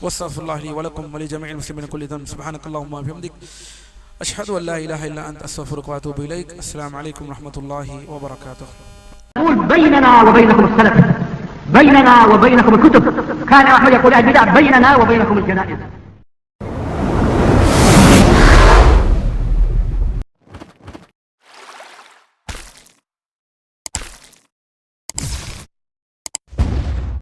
வஸ்ஸஃபிருல்லாஹி லி வலக்கும் வலி ஜமீஇல் முஸ்லிமீன குல்லி தம் சுப்ஹானக்கல்லாஹும்ம வபிஹம்திக் أشهد أن لا إله إلا أنت أستغفرك وأتوب إليك. السلام عليكم ورحمة الله وبركاته. بيننا وبينكم السلف، بيننا وبينكم الكتب. كان أحمد يقول البدع بيننا وبينكم الجنائز.